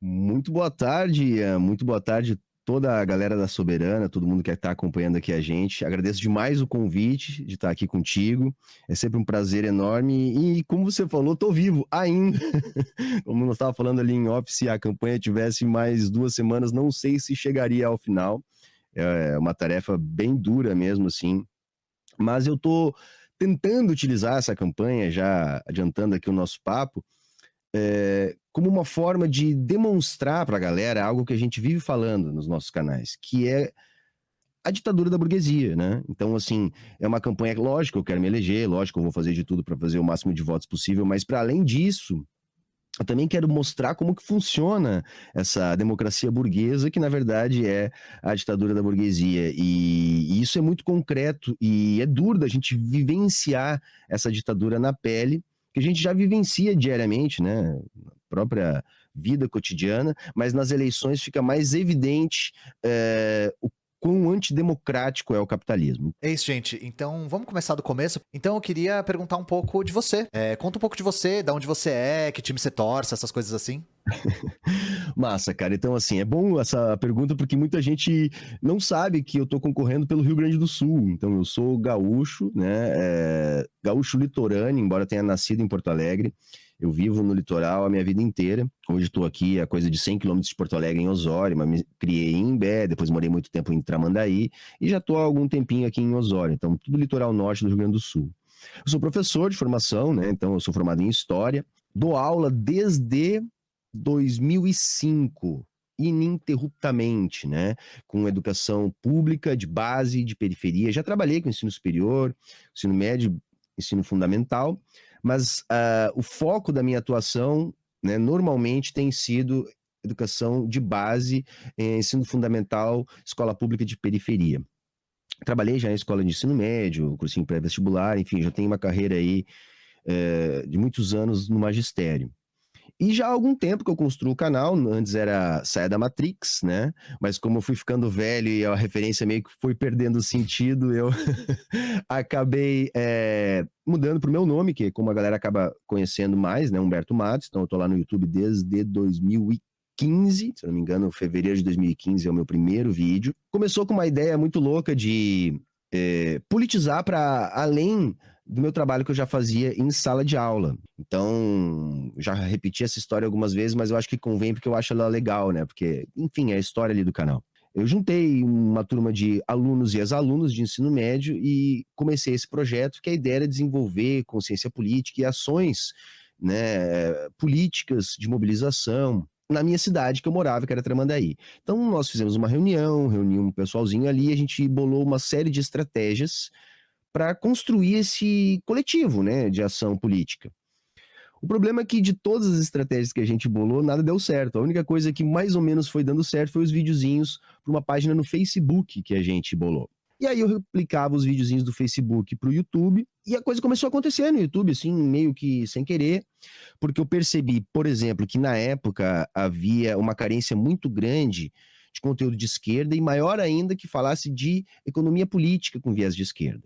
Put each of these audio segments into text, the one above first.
Muito boa tarde, Ian. Muito boa tarde toda a galera da Soberana, todo mundo que está acompanhando aqui a gente. Agradeço demais o convite de estar aqui contigo. É sempre um prazer enorme. E como você falou, estou vivo ainda. Como nós estávamos falando ali em off, se a campanha tivesse mais 2 semanas, não sei se chegaria ao final. É uma tarefa bem dura mesmo, assim. Mas eu estou tentando utilizar essa campanha, já adiantando aqui o nosso papo, como uma forma de demonstrar para a galera algo que a gente vive falando nos nossos canais, que é a ditadura da burguesia, né? Então, assim, é uma campanha, lógico, eu quero me eleger, lógico, eu vou fazer de tudo para fazer o máximo de votos possível, mas para além disso, eu também quero mostrar como que funciona essa democracia burguesa, que na verdade é a ditadura da burguesia. E isso é muito concreto e é duro da gente vivenciar essa ditadura na pele, que a gente já vivencia diariamente, né? Na própria vida cotidiana, mas nas eleições fica mais evidente o quão antidemocrático é o capitalismo. É isso, gente. Então, vamos começar do começo. Então, eu queria perguntar um pouco de você. Conta um pouco de você, de onde você é, que time você torce, essas coisas assim. Massa, cara. Então, assim, é bom essa pergunta porque muita gente não sabe que eu tô concorrendo pelo Rio Grande do Sul. Então, eu sou gaúcho, né? Gaúcho litorâneo, embora tenha nascido em Porto Alegre. Eu vivo no litoral a minha vida inteira. Hoje estou aqui a coisa de 100 quilômetros de Porto Alegre, em Osório, mas me criei em Imbé, depois morei muito tempo em Tramandaí e já estou há algum tempinho aqui em Osório. Então, tudo litoral norte do Rio Grande do Sul. Eu sou professor de formação, né? Então, eu sou formado em História. Dou aula desde 2005, ininterruptamente, né? Com educação pública, de base, de periferia. Já trabalhei com ensino superior, ensino médio, ensino fundamental, mas o foco da minha atuação, né, normalmente tem sido educação de base, ensino fundamental, escola pública de periferia. Trabalhei já em escola de ensino médio, cursinho pré-vestibular, enfim, já tenho uma carreira aí de muitos anos no magistério. E já há algum tempo que eu construo o canal, antes era Saia da Matrix, né? Mas como eu fui ficando velho e a referência meio que foi perdendo sentido, eu acabei mudando pro meu nome, que como a galera acaba conhecendo mais, né? Humberto Matos. Então eu tô lá no YouTube desde 2015, se não me engano, fevereiro de 2015 é o meu primeiro vídeo. Começou com uma ideia muito louca de politizar para além do meu trabalho que eu já fazia em sala de aula. Então, já repeti essa história algumas vezes, mas eu acho que convém porque eu acho ela legal, né? Porque, enfim, é a história ali do canal. Eu juntei uma turma de alunos e ex-alunos de ensino médio e comecei esse projeto, que a ideia era desenvolver consciência política e ações, né, políticas de mobilização na minha cidade que eu morava, que era Tramandaí. Então, nós fizemos uma reunião, reuni um pessoalzinho ali, e a gente bolou uma série de estratégias para construir esse coletivo, né, de ação política. O problema é que de todas as estratégias que a gente bolou, nada deu certo. A única coisa que mais ou menos foi dando certo foi os videozinhos para uma página no Facebook que a gente bolou. E aí eu replicava os videozinhos do Facebook para o YouTube e a coisa começou a acontecer no YouTube, assim, meio que sem querer, porque eu percebi, por exemplo, que na época havia uma carência muito grande de conteúdo de esquerda e maior ainda que falasse de economia política com viés de esquerda.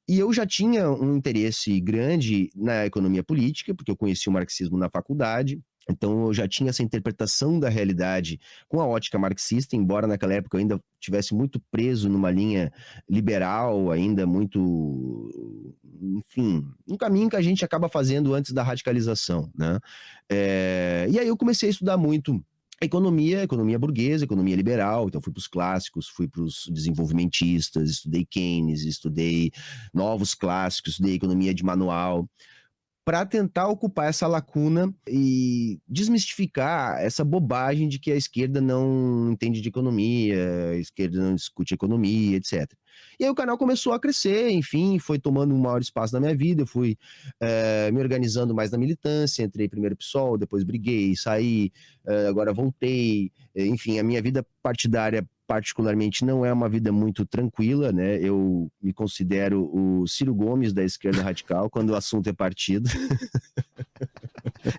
E eu já tinha um interesse grande na economia política, porque eu conheci o marxismo na faculdade, então eu já tinha essa interpretação da realidade com a ótica marxista, embora naquela época eu ainda tivesse muito preso numa linha liberal, ainda muito, enfim, um caminho que a gente acaba fazendo antes da radicalização, né? E aí eu comecei a estudar muito economia burguesa, economia liberal, então fui para os clássicos, fui para os desenvolvimentistas, estudei Keynes, estudei novos clássicos, estudei economia de manual, para tentar ocupar essa lacuna e desmistificar essa bobagem de que a esquerda não entende de economia, a esquerda não discute economia, etc. E aí o canal começou a crescer, enfim, foi tomando um maior espaço na minha vida, eu fui me organizando mais na militância, entrei primeiro PSOL, depois briguei, saí, agora voltei, enfim, a minha vida partidária particularmente não é uma vida muito tranquila, né? Eu me considero o Ciro Gomes da esquerda radical quando o assunto é partido.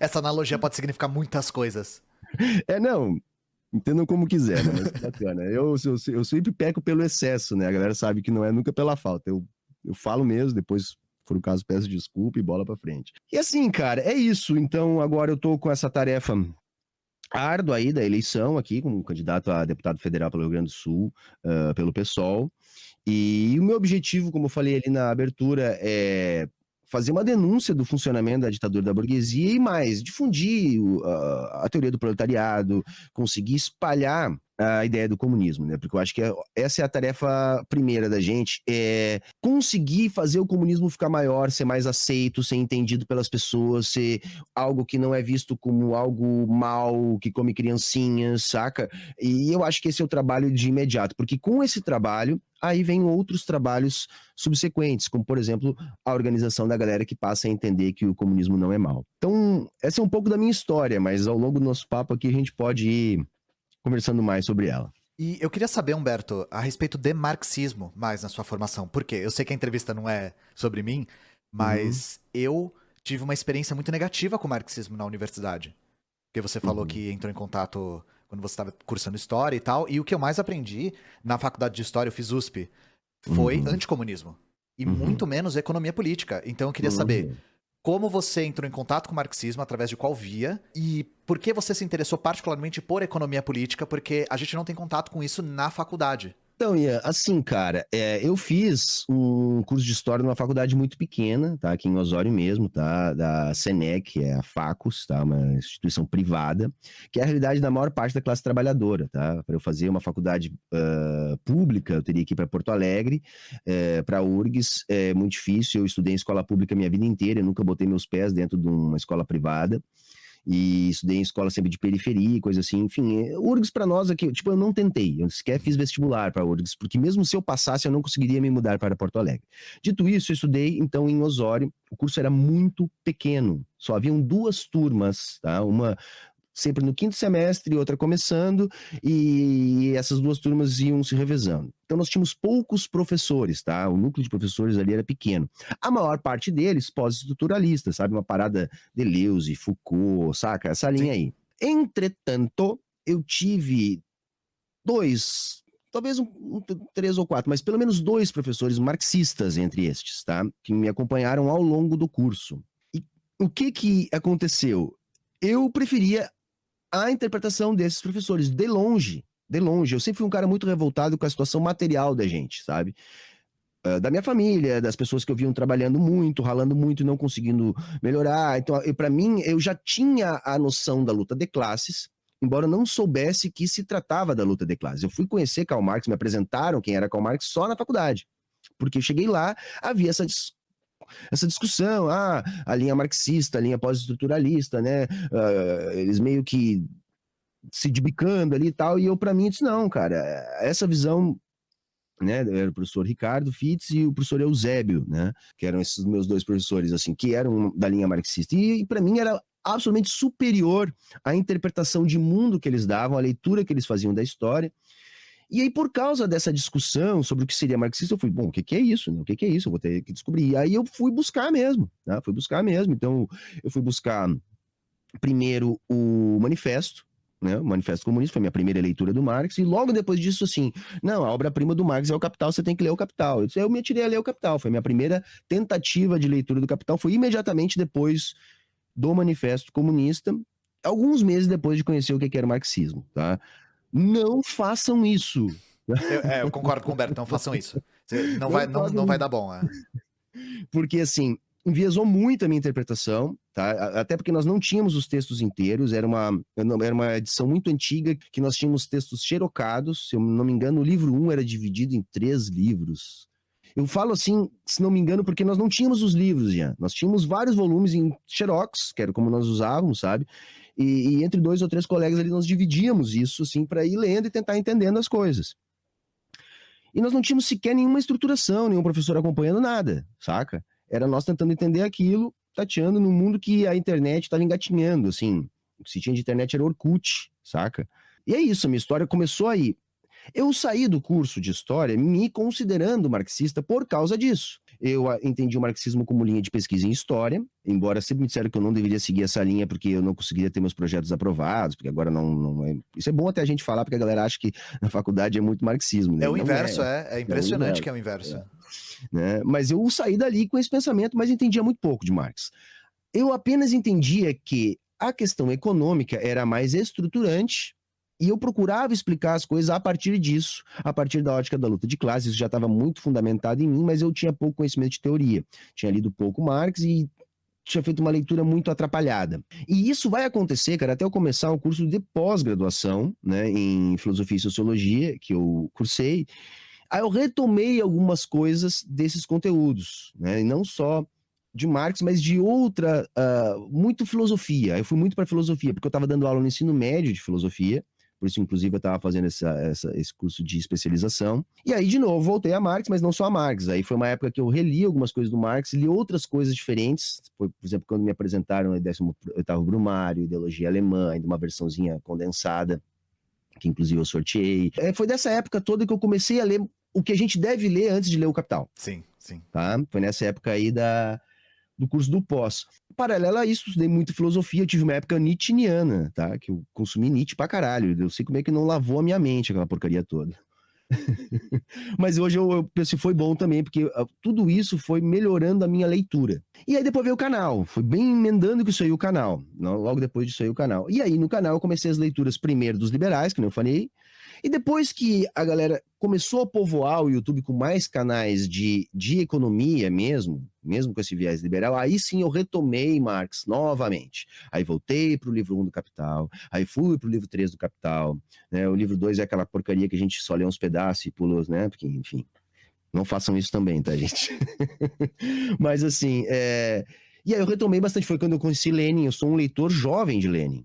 Essa analogia pode significar muitas coisas. Não, entendam como quiser, né? Mas bacana. Eu sempre peco pelo excesso, né? A galera sabe que não é nunca pela falta. Eu falo mesmo, depois, se for o caso, peço desculpa e bola pra frente. E assim, cara, é isso. Então agora eu tô com essa tarefa árdua aí da eleição aqui, como candidato a deputado federal pelo Rio Grande do Sul, pelo PSOL. E o meu objetivo, como eu falei ali na abertura, é fazer uma denúncia do funcionamento da ditadura da burguesia e mais, difundir a teoria do proletariado, conseguir espalhar a ideia do comunismo, né? Porque eu acho que essa é a tarefa primeira da gente, é conseguir fazer o comunismo ficar maior, ser mais aceito, ser entendido pelas pessoas, ser algo que não é visto como algo mal, que come criancinhas, saca? E eu acho que esse é o trabalho de imediato, porque com esse trabalho, aí vem outros trabalhos subsequentes, como, por exemplo, a organização da galera que passa a entender que o comunismo não é mal. Então, essa é um pouco da minha história, mas ao longo do nosso papo aqui a gente pode ir conversando mais sobre ela. E eu queria saber, Humberto, a respeito de marxismo, mais na sua formação. Por quê? Eu sei que a entrevista não é sobre mim, mas eu tive uma experiência muito negativa com o marxismo na universidade. Porque você falou que entrou em contato quando você estava cursando História e tal, e o que eu mais aprendi na faculdade de História, eu fiz USP, foi anticomunismo. E muito menos economia política. Então eu queria saber como você entrou em contato com o marxismo, através de qual via, e por que você se interessou particularmente por economia política, porque a gente não tem contato com isso na faculdade. Então, Ian, assim, cara, eu fiz um curso de História numa faculdade muito pequena, tá? Aqui em Osório mesmo, tá? Da Senec, que é a Facus, tá? Uma instituição privada, que é a realidade da maior parte da classe trabalhadora, tá? Para eu fazer uma faculdade pública, eu teria que ir para Porto Alegre, para a URGS, é muito difícil, eu estudei em escola pública minha vida inteira, eu nunca botei meus pés dentro de uma escola privada, e estudei em escola sempre de periferia, coisa assim, enfim, URGS para nós aqui, tipo, eu não tentei, eu sequer fiz vestibular para URGS, porque mesmo se eu passasse, eu não conseguiria me mudar para Porto Alegre. Dito isso, eu estudei, então, em Osório, o curso era muito pequeno, só haviam 2 turmas, tá? Uma sempre no 5º semestre, outra começando, e essas 2 turmas iam se revezando. Então nós tínhamos poucos professores, tá? O núcleo de professores ali era pequeno. A maior parte deles pós-estruturalistas, sabe? Uma parada Deleuze, Foucault, saca? Essa linha aí. Entretanto, eu tive 2, talvez 3 ou 4, mas pelo menos 2 professores marxistas entre estes, tá? Que me acompanharam ao longo do curso. E o que aconteceu? Eu preferia a interpretação desses professores, de longe, de longe. Eu sempre fui um cara muito revoltado com a situação material da gente, sabe? Da minha família, das pessoas que eu viam trabalhando muito, ralando muito e não conseguindo melhorar. Então, para mim, eu já tinha a noção da luta de classes, embora eu não soubesse que se tratava da luta de classes. Eu fui conhecer Karl Marx, me apresentaram quem era Karl Marx só na faculdade. Porque eu cheguei lá, havia essa discussão, a linha marxista, a linha pós-estruturalista, né? Eles meio que se debicando ali e tal, e eu, para mim, disse, não, cara, essa visão, né, era o professor Ricardo Fitz e o professor Eusébio, né, que eram esses meus 2 professores, assim, que eram da linha marxista, e para mim era absolutamente superior à interpretação de mundo que eles davam, à leitura que eles faziam da história. E aí, por causa dessa discussão sobre o que seria marxista, eu fui, bom, o que é isso? Né? O que é isso? Eu vou ter que descobrir. E aí eu fui buscar mesmo, né? Fui buscar mesmo. Então, eu fui buscar primeiro o manifesto, né? O Manifesto Comunista foi a minha primeira leitura do Marx, e logo depois disso, assim, não, a obra-prima do Marx é o Capital, você tem que ler o Capital. Eu me atirei a ler o Capital, foi a minha primeira tentativa de leitura do Capital, foi imediatamente depois do Manifesto Comunista, alguns meses depois de conhecer o que era o marxismo, tá? Não façam isso. Eu concordo com o Humberto, não façam isso. Não vai dar bom. Porque, assim, enviesou muito a minha interpretação, tá? Até porque nós não tínhamos os textos inteiros, era uma edição muito antiga, que nós tínhamos textos xerocados, se eu não me engano, o livro 1 era dividido em 3 livros. Eu falo assim, se não me engano, porque nós não tínhamos os livros já. Nós tínhamos vários volumes em xerox, que era como nós usávamos, sabe? E entre 2 ou 3 colegas ali nós dividíamos isso, assim, para ir lendo e tentar entendendo as coisas. E nós não tínhamos sequer nenhuma estruturação, nenhum professor acompanhando nada, saca? Era nós tentando entender aquilo, tateando num mundo que a internet estava engatinhando, assim. O que se tinha de internet era Orkut, saca? E é isso, a minha história começou aí. Eu saí do curso de História me considerando marxista por causa disso. Eu entendi o marxismo como linha de pesquisa em História, embora sempre me disseram que eu não deveria seguir essa linha porque eu não conseguiria ter meus projetos aprovados, porque agora não é... Isso é bom até a gente falar, porque a galera acha que na faculdade é muito marxismo, né? É o inverso, é impressionante que é o inverso. Né? Mas eu saí dali com esse pensamento, mas entendia muito pouco de Marx. Eu apenas entendia que A questão econômica era mais estruturante e eu procurava explicar as coisas a partir disso, a partir da ótica da luta de classes. Isso já estava muito fundamentado em mim, mas eu tinha pouco conhecimento de teoria. Tinha lido pouco Marx e tinha feito uma leitura muito atrapalhada. E isso vai acontecer, cara, até eu começar um curso de pós-graduação, né, em filosofia e sociologia, que eu cursei. Aí eu retomei algumas coisas desses conteúdos, né, e não só de Marx, mas de outra, muito filosofia. Eu fui muito para filosofia, porque eu estava dando aula no ensino médio de filosofia, por isso, inclusive, eu estava fazendo esse curso de especialização. E aí, de novo, voltei a Marx, mas não só a Marx. Aí foi uma época que eu reli algumas coisas do Marx, li outras coisas diferentes. Por exemplo, quando me apresentaram o 18º Brumário, Ideologia Alemã, ainda uma versãozinha condensada, que inclusive eu sorteei. Foi dessa época toda que eu comecei a ler o que a gente deve ler antes de ler o Capital. Sim, sim. Tá? Foi nessa época aí do curso do pós. Paralelo a isso, estudei muito filosofia, eu tive uma época nietzscheana, tá? Que eu consumi Nietzsche pra caralho, eu sei como é que não lavou a minha mente aquela porcaria toda. Mas hoje eu penso que foi bom também, porque tudo isso foi melhorando a minha leitura. E aí depois veio o canal, foi bem emendando que isso aí o canal, logo depois disso aí o canal. E aí no canal eu comecei as leituras primeiro dos liberais, que nem eu falei, e depois que a galera começou a povoar o YouTube com mais canais de economia mesmo com esse viés liberal, aí sim eu retomei Marx novamente. Aí voltei para o livro 1 do Capital, aí fui para o livro 3 do Capital, né? O livro 2 é aquela porcaria que a gente só lê uns pedaços e pula, né? Porque, enfim, não façam isso também, tá, gente? Mas assim, e aí eu retomei bastante, foi quando eu conheci Lenin, eu sou um leitor jovem de Lenin.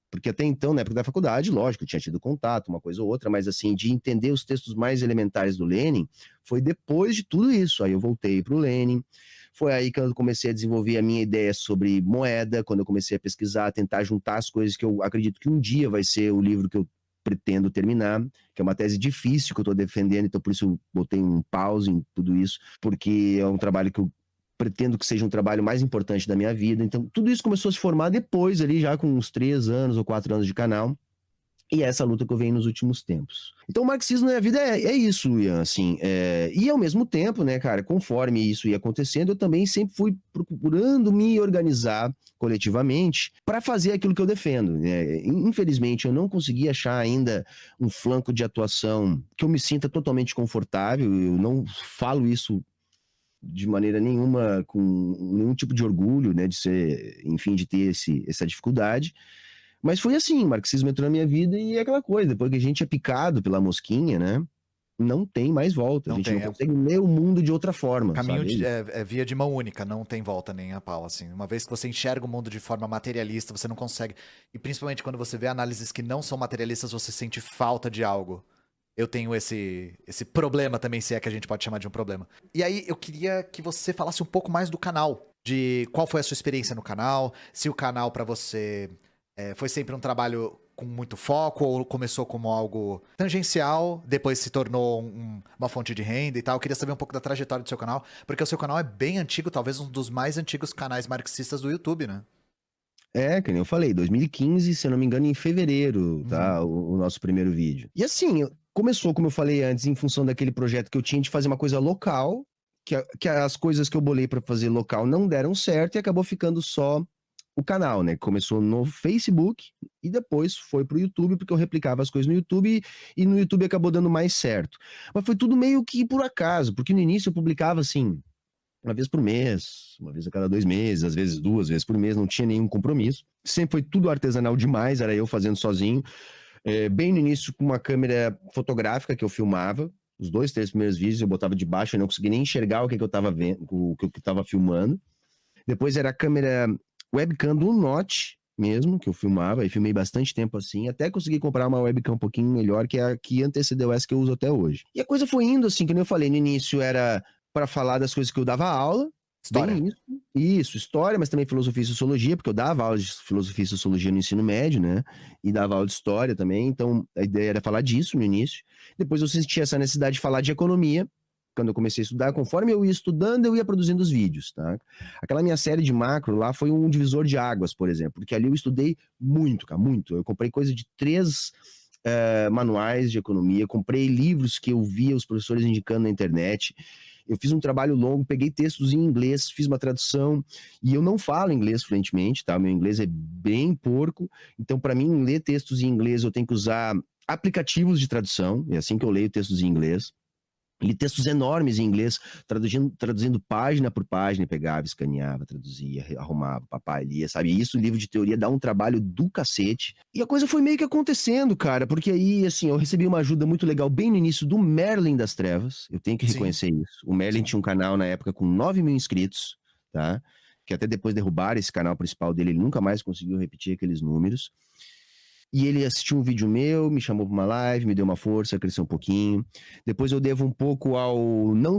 Porque até então, na época da faculdade, lógico, eu tinha tido contato, uma coisa ou outra, mas assim, de entender os textos mais elementares do Lenin, foi depois de tudo isso. Aí eu voltei para o Lenin, foi aí que eu comecei a desenvolver a minha ideia sobre moeda, quando eu comecei a pesquisar, tentar juntar as coisas que eu acredito que um dia vai ser o livro que eu pretendo terminar, que é uma tese difícil que eu estou defendendo, então por isso eu botei um pause em tudo isso, porque é um trabalho que eu pretendo que seja um trabalho mais importante da minha vida. Então, tudo isso começou a se formar depois ali, já com uns 3 anos ou 4 anos de canal. E é essa luta que eu venho nos últimos tempos. Então, o marxismo na minha vida é isso, Ian, assim. E ao mesmo tempo, né, cara, conforme isso ia acontecendo, eu também sempre fui procurando me organizar coletivamente para fazer aquilo que eu defendo, né? Infelizmente, eu não consegui achar ainda um flanco de atuação que eu me sinta totalmente confortável. Eu não falo isso de maneira nenhuma, com nenhum tipo de orgulho, né, de ser, enfim, de ter essa dificuldade. Mas foi assim, o marxismo entrou na minha vida e é aquela coisa, depois que a gente é picado pela mosquinha, né, não tem mais volta. Não a gente tem, não consegue ler o mundo de outra forma, caminho sabe? é via de mão única, não tem volta nem a pau, assim. Uma vez que você enxerga o mundo de forma materialista, você não consegue. E principalmente quando você vê análises que não são materialistas, você sente falta de algo. Eu tenho esse problema também, se é que a gente pode chamar de um problema. E aí, eu queria que você falasse um pouco mais do canal. De qual foi a sua experiência no canal, se o canal pra você foi sempre um trabalho com muito foco, ou começou como algo tangencial, depois se tornou uma fonte de renda e tal. Eu queria saber um pouco da trajetória do seu canal, porque o seu canal é bem antigo, talvez um dos mais antigos canais marxistas do YouTube, né? Que nem eu falei, 2015, se eu não me engano, em fevereiro, tá? O nosso primeiro vídeo. E assim, começou, como eu falei antes, em função daquele projeto que eu tinha de fazer uma coisa local, que as coisas que eu bolei para fazer local não deram certo e acabou ficando só o canal, né? Começou no Facebook e depois foi pro YouTube, porque eu replicava as coisas no YouTube e no YouTube acabou dando mais certo. Mas foi tudo meio que por acaso, porque no início eu publicava assim, uma vez por mês, uma vez a cada 2 meses, às vezes 2 vezes por mês, não tinha nenhum compromisso. Sempre foi tudo artesanal demais, era eu fazendo sozinho. Bem no início, com uma câmera fotográfica que eu filmava. Os 2, 3 primeiros vídeos eu botava de baixo, eu não conseguia nem enxergar o que eu tava vendo, o que eu tava filmando. Depois era a câmera webcam do Note mesmo, que eu filmava, e filmei bastante tempo assim, até consegui comprar uma webcam um pouquinho melhor, que é a que antecedeu essa que eu uso até hoje. E a coisa foi indo assim, que nem eu falei, no início era para falar das coisas que eu dava aula. História. Bem isso, história, mas também filosofia e sociologia, porque eu dava aula de filosofia e sociologia no ensino médio, né? E dava aula de história também, então a ideia era falar disso no início. Depois eu senti essa necessidade de falar de economia, quando eu comecei a estudar, conforme eu ia estudando, eu ia produzindo os vídeos, tá? Aquela minha série de macro lá foi um divisor de águas, por exemplo, porque ali eu estudei muito, cara, muito. Eu comprei coisa de 3 manuais de economia, comprei livros que eu via os professores indicando na internet, eu fiz um trabalho longo, peguei textos em inglês, fiz uma tradução, e eu não falo inglês fluentemente, tá? Meu inglês é bem porco, então para mim ler textos em inglês eu tenho que usar aplicativos de tradução, é assim que eu leio textos em inglês. Li textos enormes em inglês, traduzindo página por página, pegava, escaneava, traduzia, arrumava, papai, lia, sabe? Isso, livro de teoria, dá um trabalho do cacete. E a coisa foi meio que acontecendo, cara, porque aí, assim, eu recebi uma ajuda muito legal bem no início do Merlin das Trevas, eu tenho que reconhecer isso. O Merlin tinha um canal na época com 9 mil inscritos, tá? Que até depois derrubaram esse canal principal dele, ele nunca mais conseguiu repetir aqueles números. E ele assistiu um vídeo meu, me chamou para uma live, me deu uma força, cresceu um pouquinho. Depois eu devo um pouco ao não,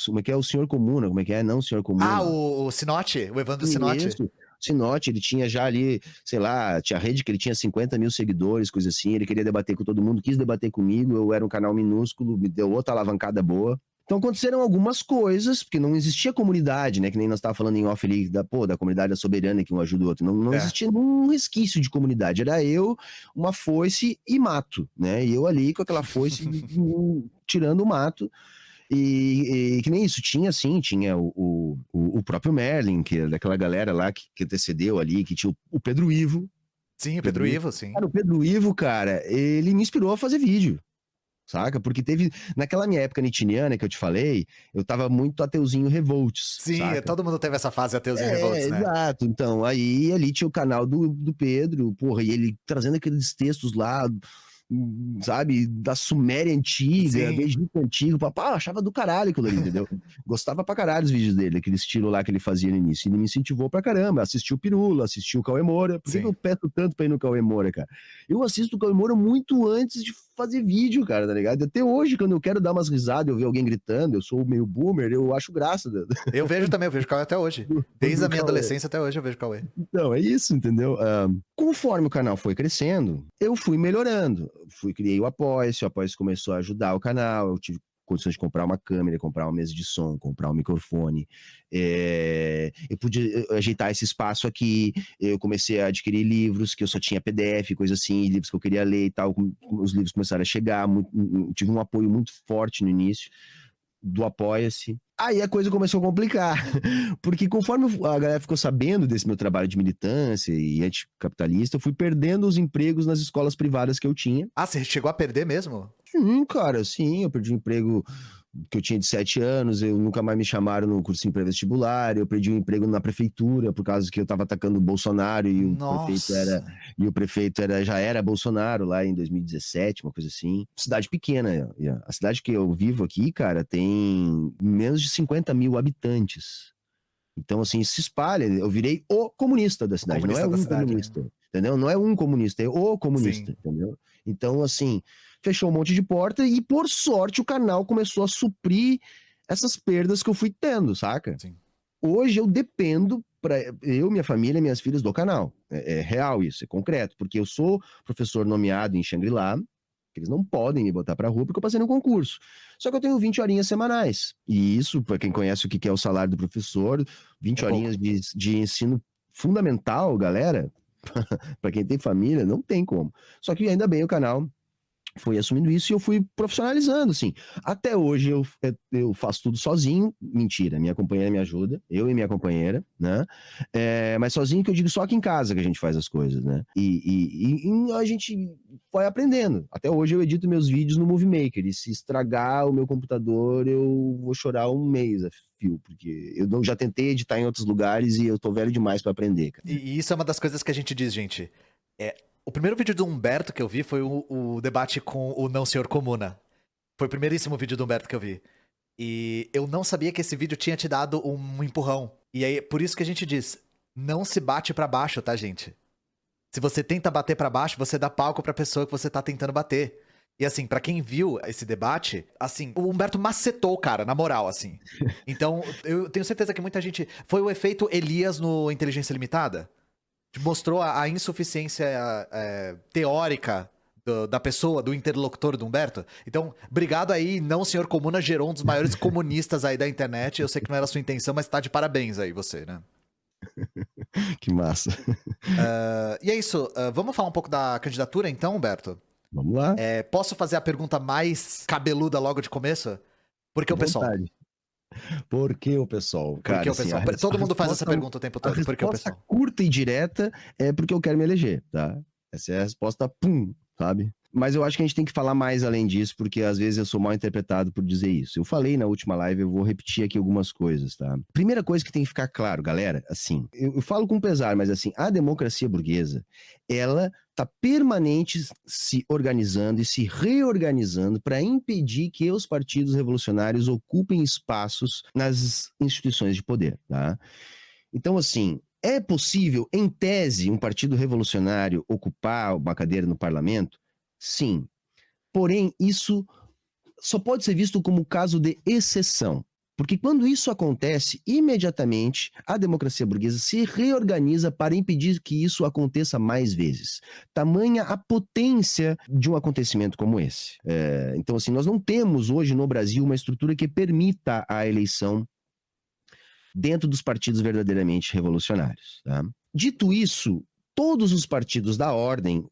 como é que é o Senhor Comuna, como é que é? Não, Senhor Comuna. Ah, o Sinote, o Evandro Sinote. Isso. Sinote, ele tinha já ali, sei lá, tinha rede que ele tinha 50 mil seguidores, coisa assim, ele queria debater com todo mundo, quis debater comigo, eu era um canal minúsculo, me deu outra alavancada boa. Então aconteceram algumas coisas, porque não existia comunidade, né? Que nem nós estávamos falando em off ali da comunidade da Soberana, que um ajuda o outro. Não existia nenhum resquício de comunidade. Era eu, uma foice e mato, né? E eu ali com aquela foice tirando o mato. E que nem isso, tinha o próprio Merlin, que era daquela galera lá que antecedeu ali, que tinha o Pedro Ivo. Sim, o Pedro Ivo, sim. Cara, o Pedro Ivo, cara, ele me inspirou a fazer vídeo. Saca? Porque teve, naquela minha época nitiniana que eu te falei, eu tava muito ateuzinho revolts. Sim, saca? todo mundo teve essa fase ateuzinho revolts, né? Exato, então, aí ali tinha o canal do Pedro, porra, e ele trazendo aqueles textos lá, sabe, da Suméria antiga, do Egito antigo, papá, achava do caralho aquilo ali, entendeu? Gostava pra caralho dos vídeos dele, aquele estilo lá que ele fazia no início, e ele me incentivou pra caramba, assistiu o Pirula, assistiu o Cauê Moura, por que eu peço tanto pra ir no Cauê Moura, cara? Eu assisto o Cauê Moura muito antes de fazer vídeo, cara, tá ligado? Até hoje, quando eu quero dar umas risadas, eu ver alguém gritando, eu sou meio boomer, eu acho graça. Eu vejo também, eu vejo o Cauê até hoje. Desde a minha adolescência até hoje eu vejo o Cauê. Então, é isso, entendeu? Conforme o canal foi crescendo, eu fui melhorando. Criei o Apoia-se começou a ajudar o canal, eu tive condições de comprar uma câmera, comprar uma mesa de som, comprar um microfone. Eu pude ajeitar esse espaço aqui, eu comecei a adquirir livros, que eu só tinha PDF, coisa assim, livros que eu queria ler e tal, os livros começaram a chegar, tive um apoio muito forte no início do Apoia-se. Aí a coisa começou a complicar, porque conforme a galera ficou sabendo desse meu trabalho de militância e anticapitalista, eu fui perdendo os empregos nas escolas privadas que eu tinha. Ah, você chegou a perder mesmo? Sim, cara, sim, eu perdi um emprego que eu tinha de 7 anos, eu nunca mais me chamaram no cursinho pré-vestibular, eu perdi um emprego na prefeitura por causa que eu tava atacando o Bolsonaro e o prefeito já era Bolsonaro lá em 2017, uma coisa assim. Cidade pequena, a cidade que eu vivo aqui, cara, tem menos de 50 mil habitantes. Então, assim, se espalha, eu virei o comunista da cidade, não é um comunista, entendeu? Não é um comunista, é o comunista, entendeu? Então, assim, fechou um monte de porta e, por sorte, o canal começou a suprir essas perdas que eu fui tendo, saca? Sim. Hoje eu dependo, eu, minha família, minhas filhas, do canal. É real isso, é concreto, porque eu sou professor nomeado em Xangri-Lá, que eles não podem me botar pra rua porque eu passei no concurso. Só que eu tenho 20 horinhas semanais. E isso, pra quem conhece o que é o salário do professor, 20 horinhas de ensino fundamental, galera, pra quem tem família, não tem como. Só que ainda bem o canal foi assumindo isso e eu fui profissionalizando, assim. Até hoje eu faço tudo sozinho. Mentira, minha companheira me ajuda, eu e minha companheira, né? Mas sozinho, que eu digo, só aqui em casa que a gente faz as coisas, né? E a gente vai aprendendo. Até hoje eu edito meus vídeos no Movie Maker, e se estragar o meu computador, eu vou chorar um mês a fio, porque eu já tentei editar em outros lugares e eu tô velho demais pra aprender, cara. E isso é uma das coisas que a gente diz, gente. O primeiro vídeo do Humberto que eu vi foi o debate com o Não Senhor Comuna. Foi o primeiríssimo vídeo do Humberto que eu vi. E eu não sabia que esse vídeo tinha te dado um empurrão. E aí, por isso que a gente diz, não se bate pra baixo, tá, gente? Se você tenta bater pra baixo, você dá palco pra pessoa que você tá tentando bater. E assim, pra quem viu esse debate, assim, o Humberto macetou o cara, na moral, assim. Então, eu tenho certeza que muita gente... Foi o efeito Elias no Inteligência Limitada? Mostrou a insuficiência teórica da pessoa, do interlocutor do Humberto. Então, obrigado aí, Não Senhor Comuna gerou um dos maiores comunistas aí da internet. Eu sei que não era a sua intenção, mas tá de parabéns aí você, né? Que massa. E é isso, vamos falar um pouco da candidatura então, Humberto? Vamos lá. Posso fazer a pergunta mais cabeluda logo de começo? Porque o pessoal... Por que o pessoal? Por Cara, que o assim, pessoal? Todo mundo faz essa pergunta o tempo a todo. Por que o resposta pessoal? curta e direta é porque eu quero me eleger, tá? Essa é a resposta, pum, sabe? Mas eu acho que a gente tem que falar mais além disso, porque às vezes eu sou mal interpretado por dizer isso. Eu falei na última live, eu vou repetir aqui algumas coisas, tá? Primeira coisa que tem que ficar claro, galera, assim, eu falo com pesar, mas assim, a democracia burguesa, ela está permanente se organizando e se reorganizando para impedir que os partidos revolucionários ocupem espaços nas instituições de poder, tá? Então, assim, é possível, em tese, um partido revolucionário ocupar uma cadeira no parlamento? Sim. Porém, isso só pode ser visto como caso de exceção. Porque quando isso acontece, imediatamente a democracia burguesa se reorganiza para impedir que isso aconteça mais vezes. Tamanha a potência de um acontecimento como esse. Então, assim, nós não temos hoje no Brasil uma estrutura que permita a eleição dentro dos partidos verdadeiramente revolucionários. Tá? Dito isso, todos os partidos da ordem,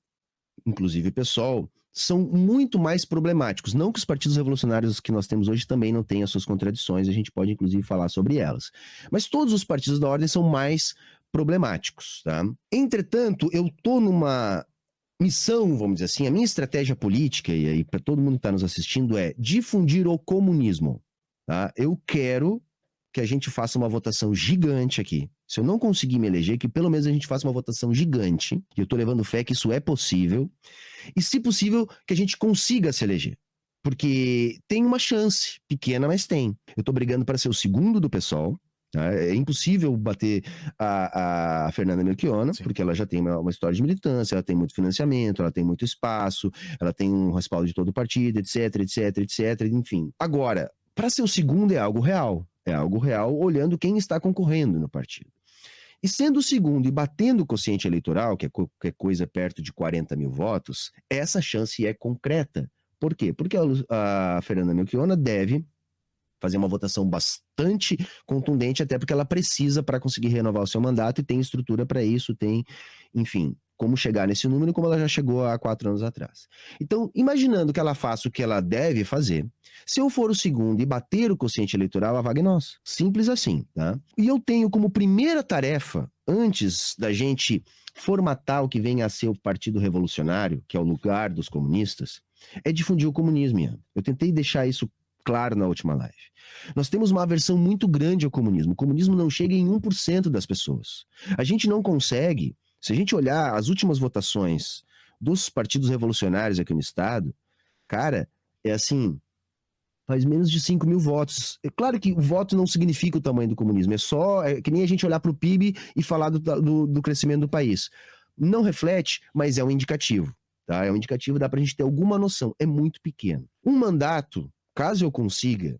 inclusive o PSOL, são muito mais problemáticos. Não que os partidos revolucionários que nós temos hoje também não tenham as suas contradições, a gente pode inclusive falar sobre elas. Mas todos os partidos da ordem são mais problemáticos. Tá? Entretanto, eu estou numa missão, vamos dizer assim, a minha estratégia política, e aí para todo mundo que está nos assistindo, é difundir o comunismo. Tá? Eu quero que a gente faça uma votação gigante aqui. Se eu não conseguir me eleger, que pelo menos a gente faça uma votação gigante, e eu tô levando fé que isso é possível, e se possível, que a gente consiga se eleger. Porque tem uma chance, pequena, mas tem. Eu tô brigando para ser o segundo do PSOL, tá? É impossível bater a Fernanda Melchiona, Sim. porque ela já tem uma história de militância, ela tem muito financiamento, ela tem muito espaço, ela tem um respaldo de todo o partido, etc, etc, etc, enfim. Agora, para ser o segundo é algo real. É algo real olhando quem está concorrendo no partido. E sendo o segundo e batendo o quociente eleitoral, que é qualquer coisa perto de 40 mil votos, essa chance é concreta. Por quê? Porque a Fernanda Melchiona deve fazer uma votação bastante contundente, até porque ela precisa para conseguir renovar o seu mandato e tem estrutura para isso, tem, enfim, como chegar nesse número, como ela já chegou há 4 anos atrás. Então, imaginando que ela faça o que ela deve fazer, se eu for o segundo e bater o quociente eleitoral, a vaga é nossa. Simples assim, tá? E eu tenho como primeira tarefa, antes da gente formatar o que vem a ser o Partido Revolucionário, que é o lugar dos comunistas, é difundir o comunismo, Ian. Eu tentei deixar isso claro na última live. Nós temos uma aversão muito grande ao comunismo. O comunismo não chega em 1% das pessoas. A gente não consegue, se a gente olhar as últimas votações dos partidos revolucionários aqui no estado, cara, é assim, faz menos de 5 mil votos. É claro que o voto não significa o tamanho do comunismo, é que nem a gente olhar para o PIB e falar do crescimento do país. Não reflete, mas é um indicativo. Tá? É um indicativo, dá para a gente ter alguma noção. É muito pequeno. Um mandato, caso eu consiga,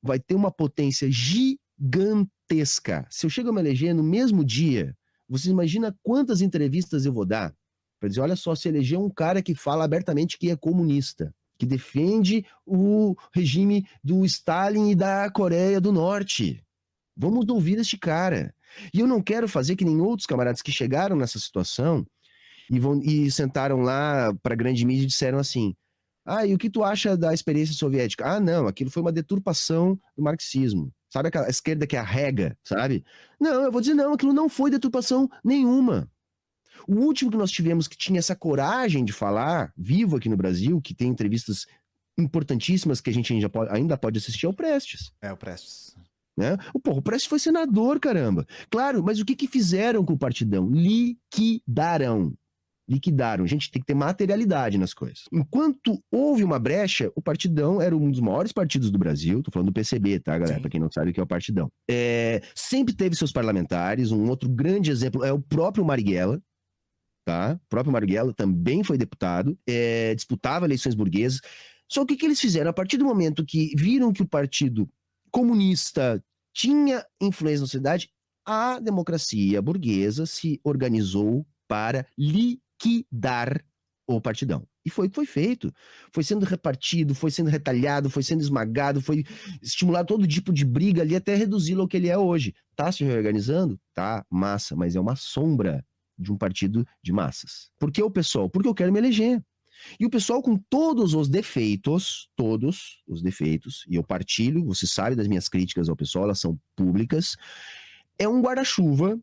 vai ter uma potência gigantesca. Se eu chego a me eleger no mesmo dia, você imagina quantas entrevistas eu vou dar para dizer, olha só, se eleger um cara que fala abertamente que é comunista, que defende o regime do Stalin e da Coreia do Norte. Vamos ouvir este cara. E eu não quero fazer que nem outros camaradas que chegaram nessa situação e sentaram lá para a grande mídia e disseram assim, e o que tu acha da experiência soviética? Ah, não, aquilo foi uma deturpação do marxismo. Sabe aquela esquerda que arrega, sabe? Não, eu vou dizer não, aquilo não foi deturpação nenhuma. O último que nós tivemos que tinha essa coragem de falar, vivo aqui no Brasil, que tem entrevistas importantíssimas que a gente ainda pode assistir, é o Prestes. É, o Prestes. Né? O Prestes foi senador, caramba. Claro, mas o que fizeram com o Partidão? Liquidaram. A gente tem que ter materialidade nas coisas. Enquanto houve uma brecha, o Partidão era um dos maiores partidos do Brasil, tô falando do PCB, tá, galera? Para quem não sabe o que é o Partidão. Sempre teve seus parlamentares, um outro grande exemplo é o próprio Marighella, tá? O próprio Marighella também foi deputado, disputava eleições burguesas. Só o que eles fizeram? A partir do momento que viram que o Partido Comunista tinha influência na sociedade, a democracia burguesa se organizou para liquidar o Partidão. E foi o que foi feito. Foi sendo repartido, foi sendo retalhado, foi sendo esmagado, foi estimulado todo tipo de briga ali até reduzi-lo ao que ele é hoje. Tá se reorganizando? Tá, massa, mas é uma sombra de um partido de massas. Por que o pessoal? Porque eu quero me eleger. E o pessoal com todos os defeitos, e eu partilho, você sabe das minhas críticas ao pessoal, elas são públicas, é um guarda-chuva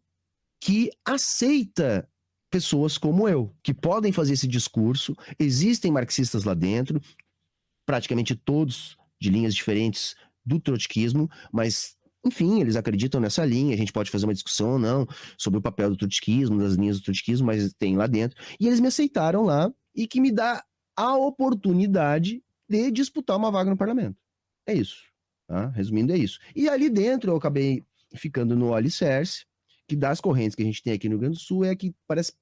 que aceita pessoas como eu, que podem fazer esse discurso. Existem marxistas lá dentro, praticamente todos de linhas diferentes do trotskismo, mas, enfim, eles acreditam nessa linha. A gente pode fazer uma discussão ou não sobre o papel do trotskismo, das linhas do trotskismo, mas tem lá dentro. E eles me aceitaram lá e que me dá a oportunidade de disputar uma vaga no parlamento. É isso. Tá? Resumindo, é isso. E ali dentro eu acabei ficando no alicerce, que das correntes que a gente tem aqui no Rio Grande do Sul é a que parece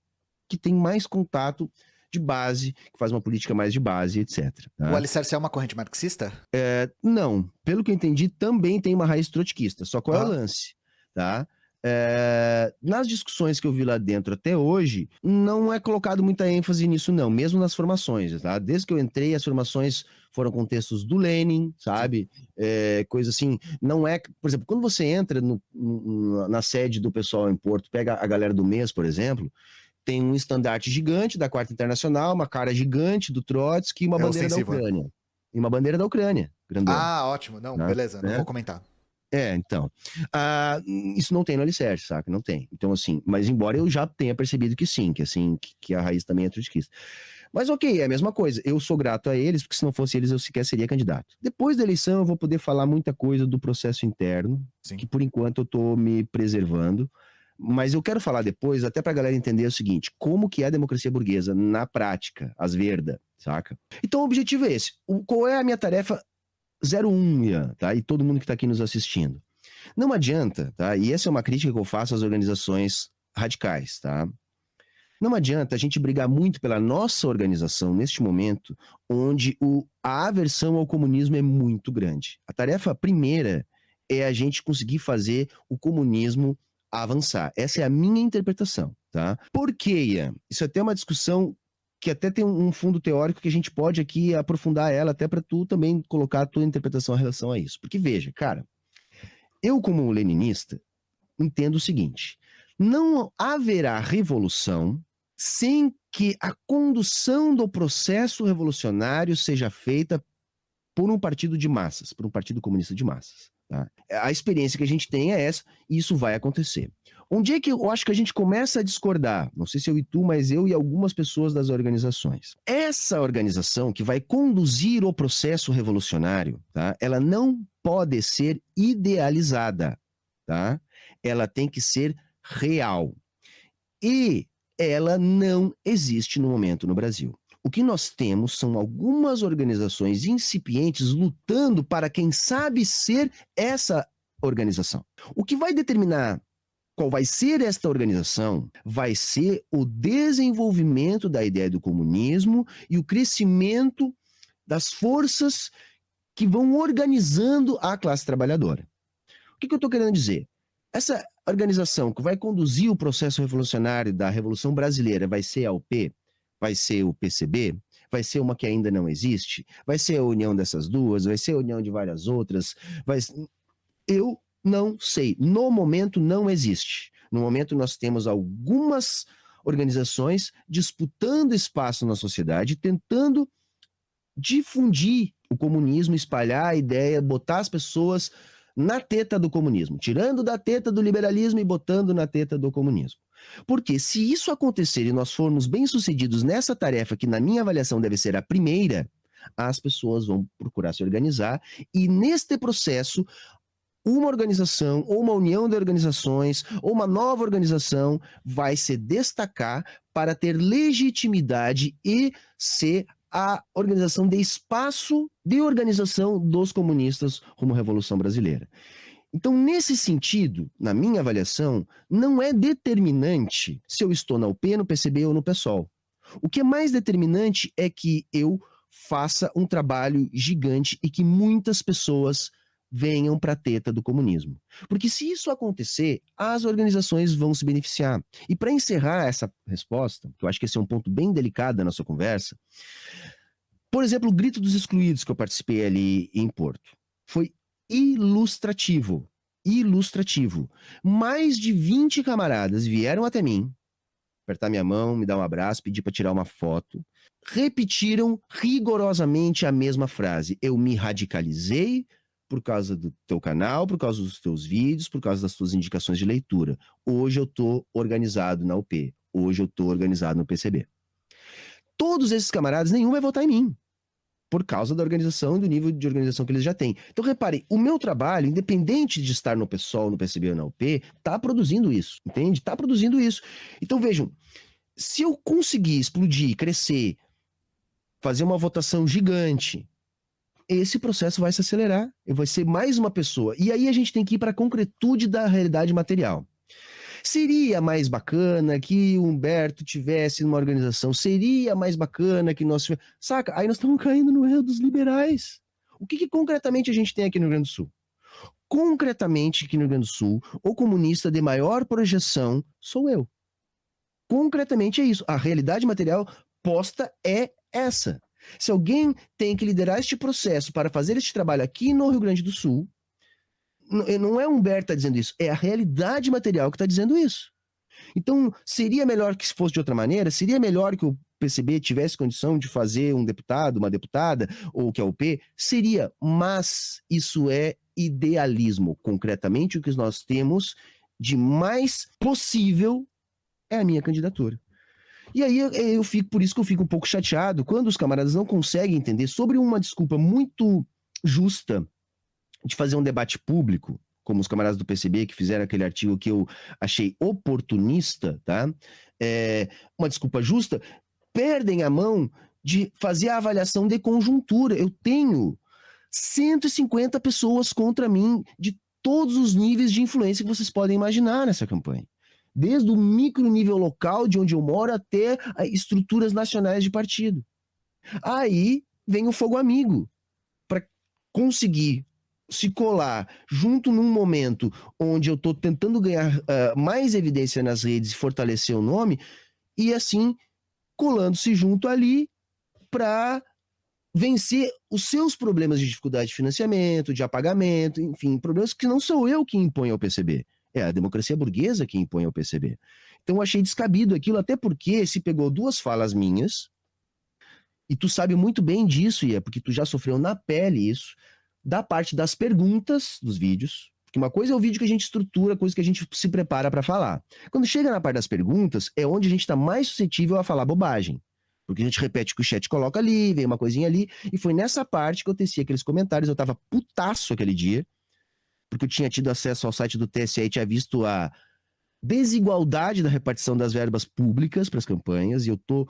que tem mais contato de base, que faz uma política mais de base, etc. Tá? O alicerce é uma corrente marxista? Não, pelo que eu entendi, também tem uma raiz trotskista. Só qual é o lance? Tá? Nas discussões que eu vi lá dentro até hoje, não é colocado muita ênfase nisso, não, mesmo nas formações. Tá? Desde que eu entrei, as formações foram com textos do Lenin, sabe? Coisa assim. Não é. Por exemplo, quando você entra na sede do pessoal em Porto, pega a galera do mês, por exemplo. Tem um estandarte gigante da Quarta Internacional, uma cara gigante do Trotsky e uma bandeira da Ucrânia. E uma bandeira da Ucrânia, grandona. Ah, ótimo. Não, beleza, não vou comentar. Então. Isso não tem no alicerce, saca? Não tem. Então, assim, mas embora eu já tenha percebido que sim, que assim, que a raiz também é trotskista. Mas ok, é a mesma coisa. Eu sou grato a eles, porque se não fosse eles eu sequer seria candidato. Depois da eleição eu vou poder falar muita coisa do processo interno, que por enquanto eu tô me preservando. Mas eu quero falar depois, até pra galera entender o seguinte, como que é a democracia burguesa na prática, às verdas, saca? Então o objetivo é esse. Qual é a minha tarefa 01, Ian, tá? E todo mundo que tá aqui nos assistindo. Não adianta, tá? E essa é uma crítica que eu faço às organizações radicais, tá? Não adianta a gente brigar muito pela nossa organização neste momento, onde a aversão ao comunismo é muito grande. A tarefa primeira é a gente conseguir fazer o comunismo avançar. Essa é a minha interpretação, tá? Por quê, Ian? Isso é até uma discussão que até tem um fundo teórico que a gente pode aqui aprofundar ela, até para tu também colocar a tua interpretação em relação a isso. Porque veja, cara, eu como leninista entendo o seguinte, não haverá revolução sem que a condução do processo revolucionário seja feita por um partido de massas, por um partido comunista de massas. Tá? A experiência que a gente tem é essa, e isso vai acontecer. Onde é que eu acho que a gente começa a discordar? Não sei se eu e tu, mas eu e algumas pessoas das organizações. Essa organização que vai conduzir o processo revolucionário, tá? Ela não pode ser idealizada, tá? Ela tem que ser real. E ela não existe no momento no Brasil. O que nós temos são algumas organizações incipientes lutando para, quem sabe, ser essa organização. O que vai determinar qual vai ser esta organização vai ser o desenvolvimento da ideia do comunismo e o crescimento das forças que vão organizando a classe trabalhadora. O que eu estou querendo dizer? Essa organização que vai conduzir o processo revolucionário da Revolução Brasileira vai ser a UP? Vai ser o PCB? Vai ser uma que ainda não existe? Vai ser a união dessas duas? Vai ser a união de várias outras? Eu não sei. No momento não existe. No momento nós temos algumas organizações disputando espaço na sociedade, tentando difundir o comunismo, espalhar a ideia, botar as pessoas na teta do comunismo, tirando da teta do liberalismo e botando na teta do comunismo. Porque se isso acontecer e nós formos bem-sucedidos nessa tarefa, que na minha avaliação deve ser a primeira, as pessoas vão procurar se organizar e neste processo uma organização ou uma união de organizações ou uma nova organização vai se destacar para ter legitimidade e ser a organização de espaço de organização dos comunistas rumo à Revolução Brasileira. Então, nesse sentido, na minha avaliação, não é determinante se eu estou na UP, no PCB ou no PSOL. O que é mais determinante é que eu faça um trabalho gigante e que muitas pessoas venham para a teta do comunismo. Porque se isso acontecer, as organizações vão se beneficiar. E para encerrar essa resposta, que eu acho que esse é um ponto bem delicado da nossa conversa, por exemplo, o Grito dos Excluídos que eu participei ali em Porto, foi ilustrativo. Ilustrativo. Mais de 20 camaradas vieram até mim apertar minha mão, me dar um abraço, pedir para tirar uma foto. Repetiram rigorosamente a mesma frase. Eu me radicalizei por causa do teu canal, por causa dos teus vídeos, por causa das tuas indicações de leitura. Hoje eu tô organizado na UP. Hoje eu tô organizado no PCB. Todos esses camaradas, nenhum vai votar em mim. Por causa da organização e do nível de organização que eles já têm. Então, reparem, o meu trabalho, independente de estar no PSOL, no PCB ou na UP, tá produzindo isso, entende? Tá produzindo isso. Então, vejam, se eu conseguir explodir, crescer, fazer uma votação gigante, esse processo vai se acelerar, eu vou ser mais uma pessoa. E aí a gente tem que ir para a concretude da realidade material. Seria mais bacana que o Humberto tivesse numa organização, seria mais bacana que nós... Saca? Aí nós estamos caindo no erro dos liberais. O que concretamente a gente tem aqui no Rio Grande do Sul? Concretamente aqui no Rio Grande do Sul, o comunista de maior projeção sou eu. Concretamente é isso. A realidade material posta é essa. Se alguém tem que liderar este processo para fazer este trabalho aqui no Rio Grande do Sul, não é o Humberto que está dizendo isso, é a realidade material que está dizendo isso. Então, seria melhor que se fosse de outra maneira? Seria melhor que o PCB tivesse condição de fazer um deputado, uma deputada, ou que a UP? Seria, mas isso é idealismo. Concretamente, o que nós temos de mais possível é a minha candidatura. E aí eu fico, por isso que eu fico um pouco chateado quando os camaradas não conseguem entender sobre uma desculpa muito justa de fazer um debate público, como os camaradas do PCB que fizeram aquele artigo que eu achei oportunista, tá? Uma desculpa justa, perdem a mão de fazer a avaliação de conjuntura. Eu tenho 150 pessoas contra mim de todos os níveis de influência que vocês podem imaginar nessa campanha. Desde o micro nível local, de onde eu moro, até estruturas nacionais de partido. Aí vem o fogo amigo, para conseguir se colar junto num momento onde eu estou tentando ganhar mais evidência nas redes e fortalecer o nome, e assim, colando-se junto ali para vencer os seus problemas de dificuldade de financiamento, de apagamento, enfim, problemas que não sou eu que imponho ao PCB. É a democracia burguesa que impõe ao PCB. Então eu achei descabido aquilo, até porque se pegou duas falas minhas, e tu sabe muito bem disso, Ia, porque tu já sofreu na pele isso, da parte das perguntas dos vídeos, porque uma coisa é o vídeo que a gente estrutura, coisa que a gente se prepara para falar. Quando chega na parte das perguntas, é onde a gente está mais suscetível a falar bobagem. Porque a gente repete o que o chat coloca ali, vem uma coisinha ali, e foi nessa parte que eu teci aqueles comentários, eu tava putaço aquele dia, porque eu tinha tido acesso ao site do TSE e tinha visto a desigualdade da repartição das verbas públicas para as campanhas, e eu tô...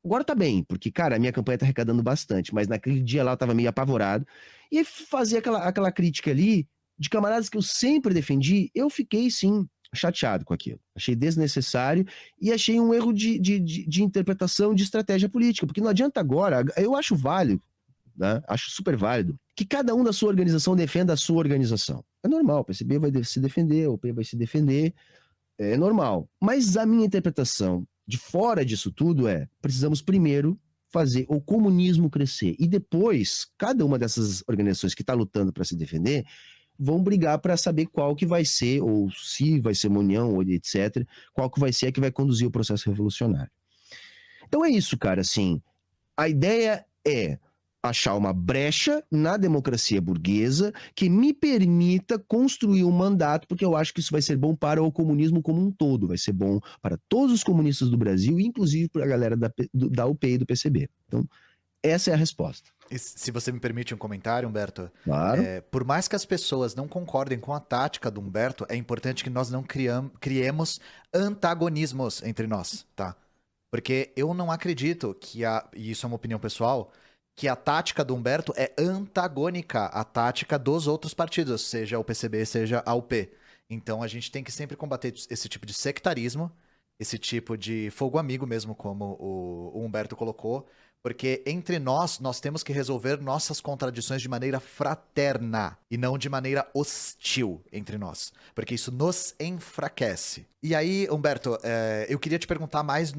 Agora tá bem, porque, cara, a minha campanha tá arrecadando bastante, mas naquele dia lá eu tava meio apavorado. E fazer aquela crítica ali, de camaradas que eu sempre defendi, eu fiquei, sim, chateado com aquilo. Achei desnecessário e achei um erro de interpretação de estratégia política, porque não adianta agora, eu acho válido, né? Acho super válido, que cada um da sua organização defenda a sua organização. É normal, o PCB vai se defender, o UP vai se defender, é normal. Mas a minha interpretação de fora disso tudo precisamos primeiro fazer o comunismo crescer e depois cada uma dessas organizações que está lutando para se defender vão brigar para saber qual que vai ser, ou se vai ser uma união, ou etc, qual que vai ser a que vai conduzir o processo revolucionário. Então é isso, cara, assim, a ideia é achar uma brecha na democracia burguesa que me permita construir um mandato, porque eu acho que isso vai ser bom para o comunismo como um todo, vai ser bom para todos os comunistas do Brasil, inclusive para a galera da UP e do PCB. Então, essa é a resposta. E se você me permite um comentário, Humberto, claro. Por mais que as pessoas não concordem com a tática do Humberto, é importante que nós não criemos antagonismos entre nós, tá? Porque eu não acredito que e isso é uma opinião pessoal, que a tática do Humberto é antagônica à tática dos outros partidos, seja o PCB, seja a UP. Então a gente tem que sempre combater esse tipo de sectarismo, esse tipo de fogo amigo mesmo, como o Humberto colocou, porque entre nós temos que resolver nossas contradições de maneira fraterna e não de maneira hostil entre nós, porque isso nos enfraquece. E aí, Humberto, eu queria te perguntar mais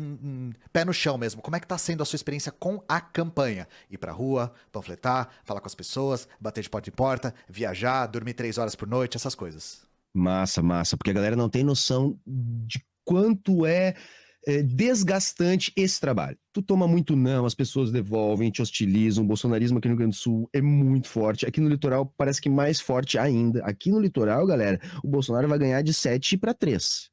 pé no chão mesmo, como é que tá sendo a sua experiência com a campanha? Ir pra rua, panfletar, falar com as pessoas, bater de porta em porta, viajar, dormir 3 horas por noite, essas coisas. Massa, porque a galera não tem noção de quanto é desgastante esse trabalho. Tu toma muito não, as pessoas devolvem, te hostilizam, o bolsonarismo aqui no Rio Grande do Sul é muito forte, aqui no litoral parece que mais forte ainda. Aqui no litoral, galera, o Bolsonaro vai ganhar de 7 para 3.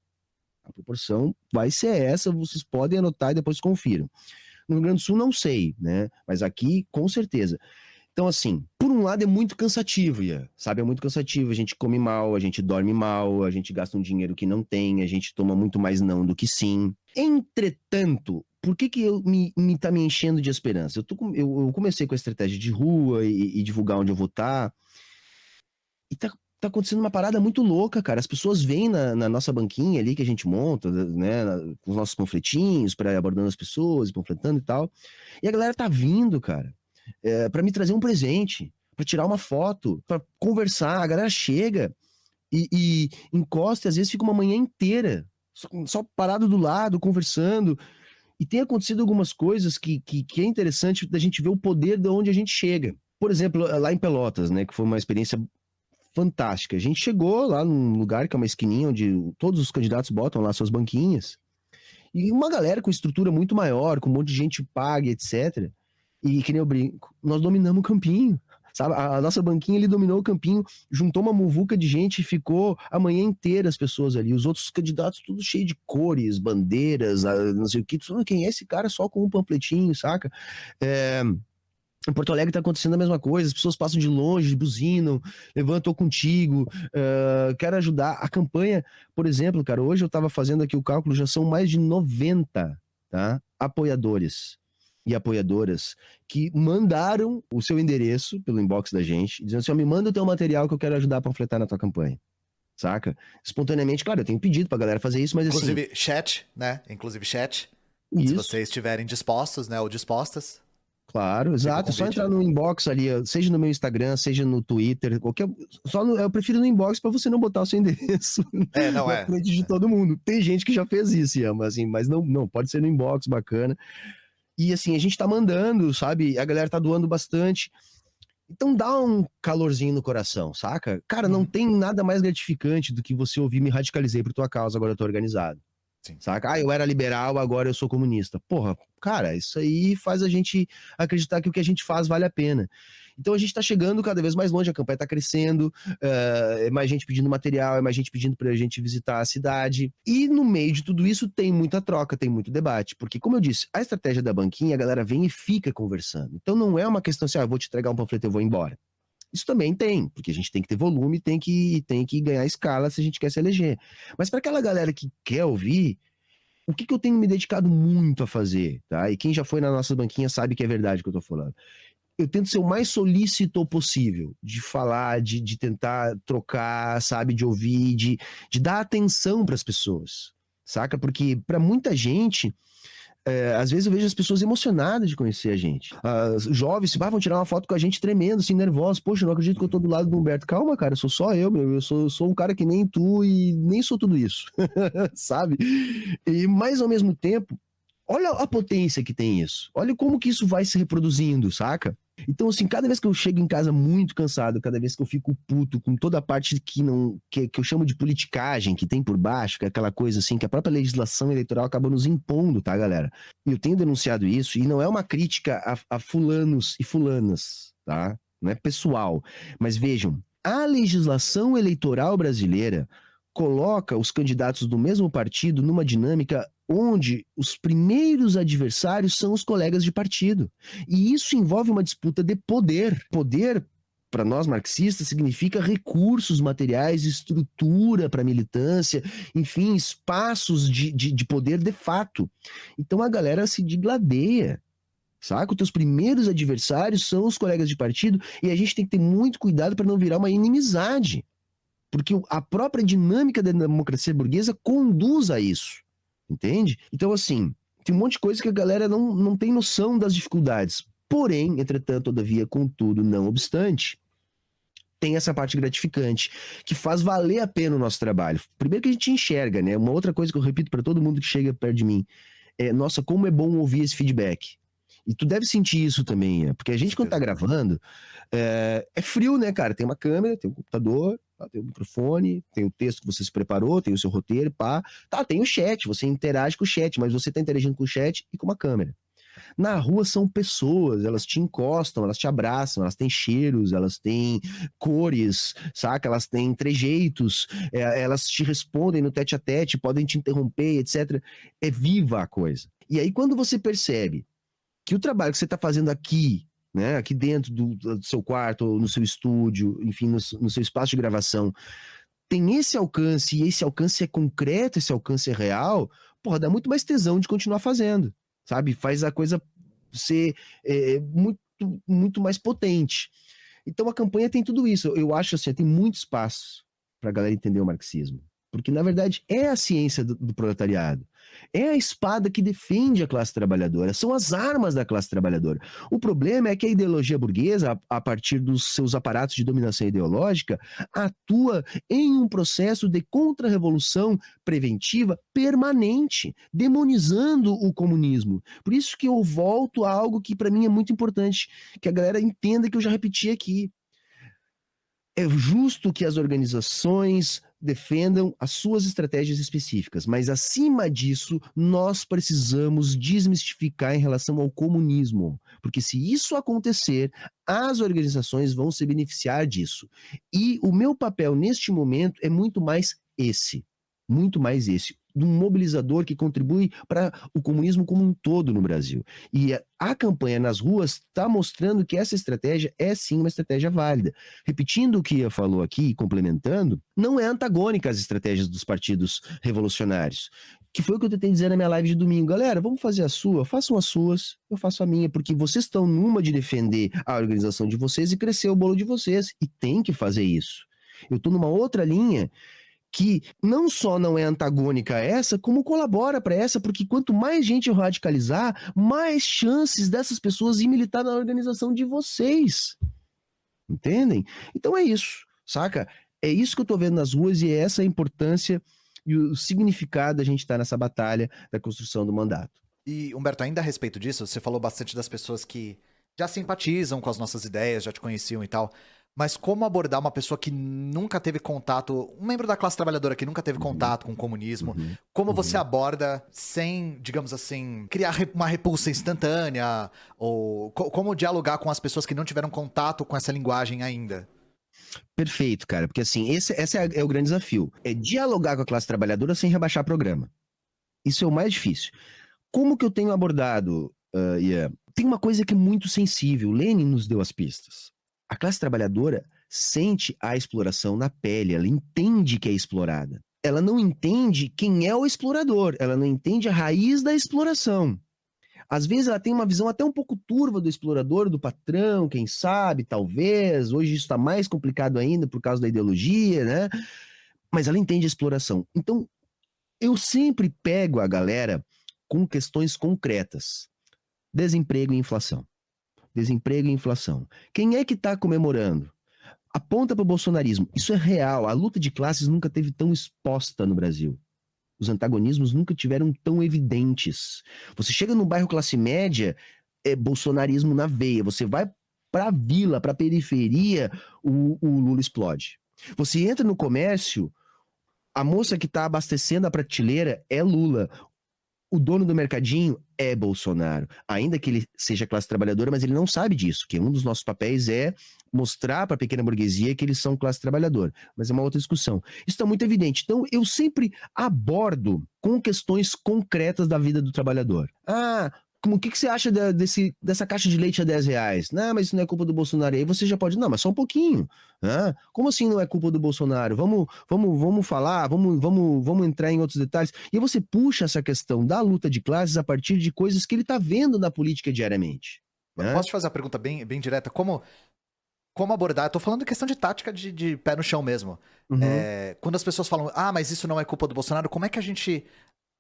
A proporção vai ser essa, vocês podem anotar e depois confiram. No Rio Grande do Sul não sei, né? Mas aqui, com certeza. Então, assim, por um lado é muito cansativo, sabe? É muito cansativo. A gente come mal, a gente dorme mal, a gente gasta um dinheiro que não tem, a gente toma muito mais não do que sim. Entretanto, por que eu tá me enchendo de esperança? Eu comecei com a estratégia de rua e divulgar onde eu vou estar. E tá acontecendo uma parada muito louca, cara. As pessoas vêm na nossa banquinha ali que a gente monta, né? Com os nossos panfletinhos para abordando as pessoas, panfletando e tal. E a galera tá vindo, cara. Para me trazer um presente, para tirar uma foto, para conversar. A galera chega e encosta, e às vezes fica uma manhã inteira só parado do lado, conversando. E tem acontecido algumas coisas que é interessante da gente ver o poder de onde a gente chega. Por exemplo, lá em Pelotas, né, que foi uma experiência fantástica. A gente chegou lá num lugar que é uma esquininha onde todos os candidatos botam lá suas banquinhas. E uma galera com estrutura muito maior, com um monte de gente paga, etc. E que nem eu brinco, nós dominamos o campinho, sabe? A nossa banquinha, ele dominou o campinho, juntou uma muvuca de gente e ficou a manhã inteira as pessoas ali. Os outros candidatos tudo cheio de cores, bandeiras, não sei o que. Quem é esse cara só com um panfletinho, saca? Em Porto Alegre tá acontecendo a mesma coisa, as pessoas passam de longe, buzinam, levantam contigo, quero ajudar. A campanha, por exemplo, cara, hoje eu tava fazendo aqui o cálculo, já são mais de 90, tá? Apoiadores e apoiadoras que mandaram o seu endereço pelo inbox da gente, dizendo assim, me manda o teu material que eu quero ajudar a panfletar na tua campanha, saca? Espontaneamente, claro, eu tenho pedido pra galera fazer isso, mas Inclusive, assim... chat, né? Inclusive chat. Isso. Se vocês estiverem dispostos, né, ou dispostas. Claro, exato. É só entrar no inbox ali, seja no meu Instagram, seja no Twitter, qualquer. Eu prefiro no inbox para você não botar o seu endereço na frente de todo mundo. Tem gente que já fez isso, Ian, assim, mas não, pode ser no inbox, bacana. E assim, a gente tá mandando, sabe? A galera tá doando bastante. Então dá um calorzinho no coração, saca? Cara, não tem nada mais gratificante do que você ouvir me radicalizei por tua causa, agora eu tô organizado. Sim. Saca? Eu era liberal, agora eu sou comunista. Porra, cara, isso aí faz a gente acreditar que o que a gente faz vale a pena. Então a gente tá chegando cada vez mais longe, a campanha tá crescendo, é mais gente pedindo material, é mais gente pedindo pra gente visitar a cidade. E no meio de tudo isso tem muita troca, tem muito debate. Porque, como eu disse, a estratégia da banquinha, a galera vem e fica conversando. Então não é uma questão assim, eu vou te entregar um panfleto e eu vou embora. Isso também tem, porque a gente tem que ter volume, tem que ganhar escala se a gente quer se eleger. Mas para aquela galera que quer ouvir, o que eu tenho me dedicado muito a fazer, tá? E quem já foi na nossa banquinha sabe que é verdade o que eu tô falando. Eu tento ser o mais solícito possível, de falar, de tentar trocar, sabe? De ouvir, de dar atenção para as pessoas, saca? Porque para muita gente... às vezes eu vejo as pessoas emocionadas de conhecer a gente. Os jovens vão tirar uma foto com a gente tremendo, assim, nervosos. Poxa, eu não acredito que eu tô do lado do Humberto. Calma, cara, sou só eu, meu. Eu sou um cara que nem tu e nem sou tudo isso. Sabe? Mas ao mesmo tempo, olha a potência que tem isso. Olha como que isso vai se reproduzindo, saca? Então, assim, cada vez que eu chego em casa muito cansado, cada vez que eu fico puto com toda a parte que eu chamo de politicagem que tem por baixo, que é aquela coisa assim que a própria legislação eleitoral acaba nos impondo, tá, galera? E eu tenho denunciado isso, e não é uma crítica a fulanos e fulanas, tá? Não é pessoal. Mas vejam, a legislação eleitoral brasileira coloca os candidatos do mesmo partido numa dinâmica onde os primeiros adversários são os colegas de partido. E isso envolve uma disputa de poder. Poder, para nós marxistas, significa recursos materiais, estrutura para militância, enfim, espaços de poder de fato. Então a galera se digladeia. Saca? Os teus primeiros adversários são os colegas de partido e a gente tem que ter muito cuidado para não virar uma inimizade. Porque a própria dinâmica da democracia burguesa conduz a isso. Entende? Então, assim, tem um monte de coisa que a galera não tem noção das dificuldades. Porém, entretanto, todavia, contudo, não obstante, tem essa parte gratificante, que faz valer a pena o nosso trabalho. Primeiro que a gente enxerga, né? Uma outra coisa que eu repito para todo mundo que chega perto de mim é, nossa, como é bom ouvir esse feedback. E tu deve sentir isso também, né? Porque a gente, quando tá gravando, é frio, né, cara? Tem uma câmera, tem um computador, Tem o microfone, tem o texto que você se preparou, tem o seu roteiro, pá. Tá, tem o chat, você interage com o chat, mas você tá interagindo com o chat e com uma câmera. Na rua são pessoas, elas te encostam, elas te abraçam, elas têm cheiros, elas têm cores, saca? Elas têm trejeitos, elas te respondem no tete a tete, podem te interromper, etc. É viva a coisa. E aí quando você percebe que o trabalho que você está fazendo aqui, né, aqui dentro do seu quarto, ou no seu estúdio, enfim, no seu espaço de gravação, tem esse alcance, e esse alcance é concreto, esse alcance é real, porra, dá muito mais tesão de continuar fazendo, sabe? Faz a coisa ser muito, muito mais potente. Então a campanha tem tudo isso. Eu acho assim, tem muito espaço para a galera entender o marxismo. Porque, na verdade, é a ciência do proletariado. É a espada que defende a classe trabalhadora. São as armas da classe trabalhadora. O problema é que a ideologia burguesa, a partir dos seus aparatos de dominação ideológica, atua em um processo de contra-revolução preventiva permanente, demonizando o comunismo. Por isso que eu volto a algo que, para mim, é muito importante, que a galera entenda, que eu já repeti aqui. É justo que as organizações defendam as suas estratégias específicas, mas acima disso, nós precisamos desmistificar em relação ao comunismo, porque se isso acontecer, as organizações vão se beneficiar disso. E o meu papel neste momento é muito mais esse, de um mobilizador que contribui para o comunismo como um todo no Brasil. E a campanha nas ruas está mostrando que essa estratégia é sim uma estratégia válida. Repetindo o que Ia falou aqui, complementando, não é antagônica às estratégias dos partidos revolucionários. Que foi o que eu tentei dizer na minha live de domingo. Galera, vamos fazer a sua, façam as suas, eu faço a minha, porque vocês estão numa de defender a organização de vocês e crescer o bolo de vocês. E tem que fazer isso. Eu estou numa outra linha que não só não é antagônica a essa, como colabora para essa, porque quanto mais gente eu radicalizar, mais chances dessas pessoas ir militar na organização de vocês. Entendem? Então é isso, saca? É isso que eu tô vendo nas ruas e é essa a importância e o significado da gente estar nessa batalha da construção do mandato. E, Humberto, ainda a respeito disso, você falou bastante das pessoas que já simpatizam com as nossas ideias, já te conheciam e tal. Mas como abordar uma pessoa que nunca teve contato, um membro da classe trabalhadora que nunca teve contato com o comunismo, como você aborda sem, digamos assim, criar uma repulsa instantânea, ou como dialogar com as pessoas que não tiveram contato com essa linguagem ainda? Perfeito, cara, porque assim, esse é o grande desafio, é dialogar com a classe trabalhadora sem rebaixar programa. Isso é o mais difícil. Como que eu tenho abordado, Ian? Tem uma coisa que é muito sensível, Lenin nos deu as pistas. A classe trabalhadora sente a exploração na pele, ela entende que é explorada. Ela não entende quem é o explorador, ela não entende a raiz da exploração. Às vezes ela tem uma visão até um pouco turva do explorador, do patrão, quem sabe, talvez. Hoje isso está mais complicado ainda por causa da ideologia, né? Mas ela entende a exploração. Então, eu sempre pego a galera com questões concretas. Desemprego e inflação. Desemprego e inflação. Quem é que está comemorando? Aponta para o bolsonarismo. Isso é real. A luta de classes nunca teve tão exposta no Brasil. Os antagonismos nunca tiveram tão evidentes. Você chega no bairro classe média, é bolsonarismo na veia. Você vai para a vila, para a periferia, o Lula explode. Você entra no comércio, a moça que está abastecendo a prateleira é Lula. O dono do mercadinho é Bolsonaro. Ainda que ele seja classe trabalhadora, mas ele não sabe disso, que um dos nossos papéis é mostrar para a pequena burguesia que eles são classe trabalhadora. Mas é uma outra discussão. Isso está muito evidente. Então, eu sempre abordo com questões concretas da vida do trabalhador. O que você acha dessa caixa de leite a R$10? Não, mas isso não é culpa do Bolsonaro. Aí você já pode, não, mas só um pouquinho. Como assim não é culpa do Bolsonaro? Vamos falar, vamos entrar em outros detalhes. E aí você puxa essa questão da luta de classes a partir de coisas que ele está vendo na política diariamente. Posso te fazer uma pergunta bem direta? Como abordar? Eu tô falando de questão de tática de pé no chão mesmo. Quando as pessoas falam, mas isso não é culpa do Bolsonaro, como é que a gente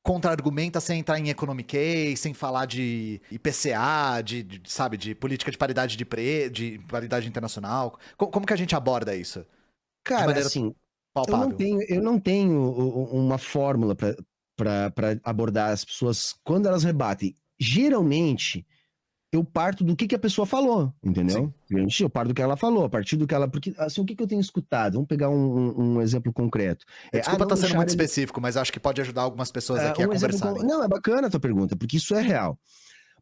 contra-argumenta sem entrar em economic, sem falar de IPCA, sabe, de política de paridade de paridade internacional? Como que a gente aborda isso? Cara, assim, eu não tenho uma fórmula para abordar as pessoas quando elas rebatem. Geralmente, eu parto do que a pessoa falou, entendeu? Eu parto do que ela falou, a partir do que ela... Porque, assim, o que eu tenho escutado? Vamos pegar um exemplo concreto. Desculpa Não estar sendo muito deixar ele... específico, mas acho que pode ajudar algumas pessoas aqui a Um exemplo... conversarem. Não, é bacana a tua pergunta, porque isso é real.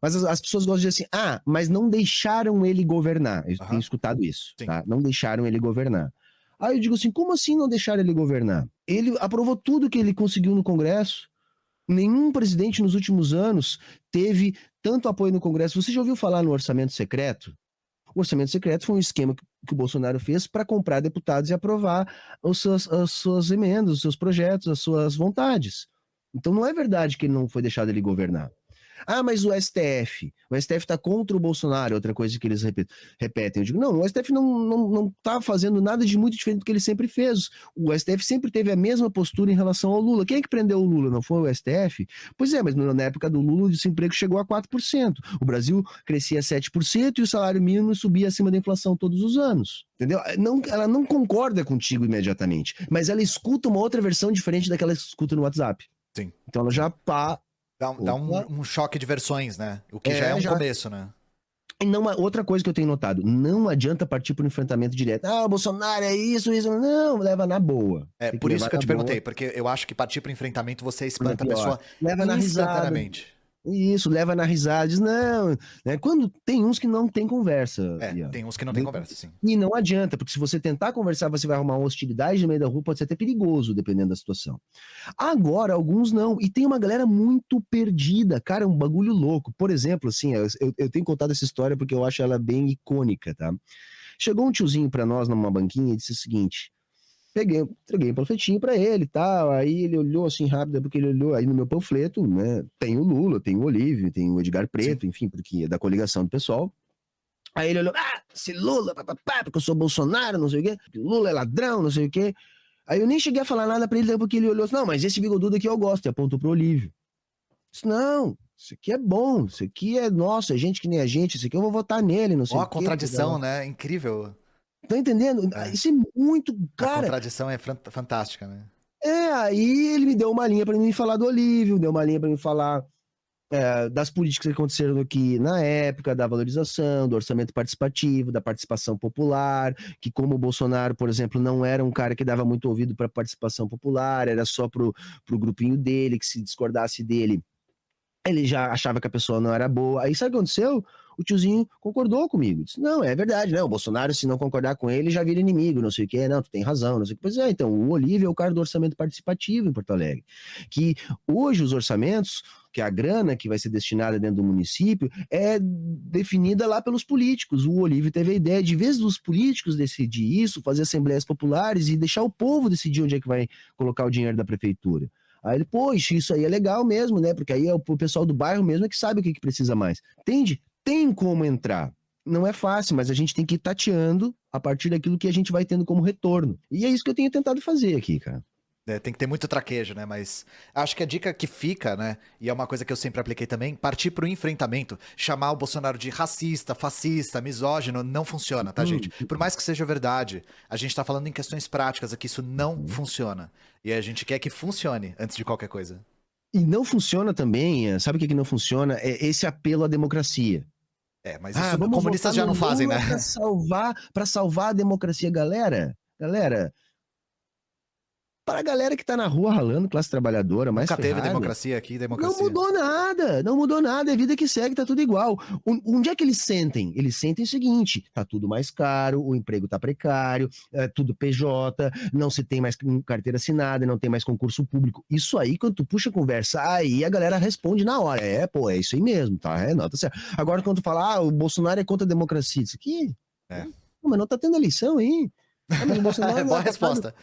Mas as pessoas gostam de dizer assim, mas não deixaram ele governar. Eu tenho escutado isso, tá? Não deixaram ele governar. Aí eu digo assim, como assim não deixaram ele governar? Ele aprovou tudo que ele conseguiu no Congresso. Nenhum presidente nos últimos anos teve tanto apoio no Congresso. Você já ouviu falar no orçamento secreto? O orçamento secreto foi um esquema que o Bolsonaro fez para comprar deputados e aprovar as suas emendas, os seus projetos, as suas vontades. Então não é verdade que ele não foi deixado ele governar. Mas o STF está contra o Bolsonaro, outra coisa que eles repetem. Eu digo, não, o STF não tá fazendo nada de muito diferente do que ele sempre fez. O STF sempre teve a mesma postura em relação ao Lula. Quem é que prendeu o Lula? Não foi o STF? Pois é, mas na época do Lula o desemprego chegou a 4%. O Brasil crescia 7% e o salário mínimo subia acima da inflação todos os anos. Entendeu? Ela não concorda contigo imediatamente, mas ela escuta uma outra versão diferente daquela que escuta no WhatsApp. Sim. Então ela já dá um choque de versões, né? O que já é um começo, né? E outra coisa que eu tenho notado, não adianta partir para o enfrentamento direto. O Bolsonaro é isso. Não, leva na boa. Por isso que eu te perguntei, porque eu acho que partir para o enfrentamento você espanta a pessoa leva na instantaneamente. Risada. Isso, leva na risada, diz não, né? Quando tem uns que não tem conversa. Tem uns que não tem conversa, sim. E não adianta, porque se você tentar conversar, você vai arrumar uma hostilidade no meio da rua, pode ser até perigoso, dependendo da situação. Agora, alguns não, e tem uma galera muito perdida, cara, é um bagulho louco. Por exemplo, assim, eu tenho contado essa história porque eu acho ela bem icônica, tá? Chegou um tiozinho pra nós numa banquinha e disse o seguinte... Entreguei um panfletinho pra ele e tal, aí ele olhou assim rápido, porque ele olhou aí no meu panfleto, né, tem o Lula, tem o Olívio, tem o Edgar Preto, enfim, porque é da coligação do pessoal. Aí ele olhou, esse Lula, papapá, porque eu sou Bolsonaro, não sei o quê, Lula é ladrão, não sei o quê. Aí eu nem cheguei a falar nada pra ele, porque ele olhou assim, não, mas esse bigodudo aqui eu gosto, e apontou pro Olívio. Disse, não, isso aqui é bom, isso aqui é nosso, é gente que nem a gente, isso aqui eu vou votar nele, não sei o quê. Ó, a contradição, né, incrível. Tá entendendo? Isso é muito, cara... A contradição é fantástica, né? Aí ele me deu uma linha pra mim falar do Olívio, deu uma linha pra mim falar das políticas que aconteceram aqui na época, da valorização, do orçamento participativo, da participação popular, que como o Bolsonaro, por exemplo, não era um cara que dava muito ouvido pra participação popular, era só pro grupinho dele, que se discordasse dele, ele já achava que a pessoa não era boa. Aí sabe o que aconteceu? O tiozinho concordou comigo. Disse, não, é verdade, né? O Bolsonaro, se não concordar com ele, já vira inimigo, não sei o quê. Não, tu tem razão, não sei o quê. Pois é, então, o Olívio é o cara do orçamento participativo em Porto Alegre. Que hoje os orçamentos, que a grana que vai ser destinada dentro do município, é definida lá pelos políticos. O Olívio teve a ideia de, em vez dos políticos decidir isso, fazer assembleias populares e deixar o povo decidir onde é que vai colocar o dinheiro da prefeitura. Aí ele, poxa, isso aí é legal mesmo, né? Porque aí é o pessoal do bairro mesmo é que sabe o que precisa mais. Entende? Tem como entrar. Não é fácil, mas a gente tem que ir tateando a partir daquilo que a gente vai tendo como retorno. E é isso que eu tenho tentado fazer aqui, cara. Tem que ter muito traquejo, né? Mas acho que a dica que fica, né? E é uma coisa que eu sempre apliquei também, partir pro enfrentamento. Chamar o Bolsonaro de racista, fascista, misógino, não funciona, tá, gente? Por mais que seja verdade, a gente tá falando em questões práticas aqui, isso não funciona. E a gente quer que funcione antes de qualquer coisa. E não funciona também, sabe o que não funciona? É esse apelo à democracia. Mas isso comunistas já não fazem, né? Pra salvar a democracia, galera, para a galera que tá na rua ralando, classe trabalhadora, mais ferrada. Nunca teve democracia aqui, democracia. Não mudou nada, é vida que segue, tá tudo igual. Onde é que eles sentem? Eles sentem o seguinte, tá tudo mais caro, o emprego tá precário, é tudo PJ, não se tem mais carteira assinada, não tem mais concurso público. Isso aí, quando tu puxa a conversa, aí a galera responde na hora, é isso aí mesmo, tá, tá certo. Agora quando tu fala, o Bolsonaro é contra a democracia, isso aqui, mas não tá tendo eleição aí. Mas o Bolsonaro boa resposta.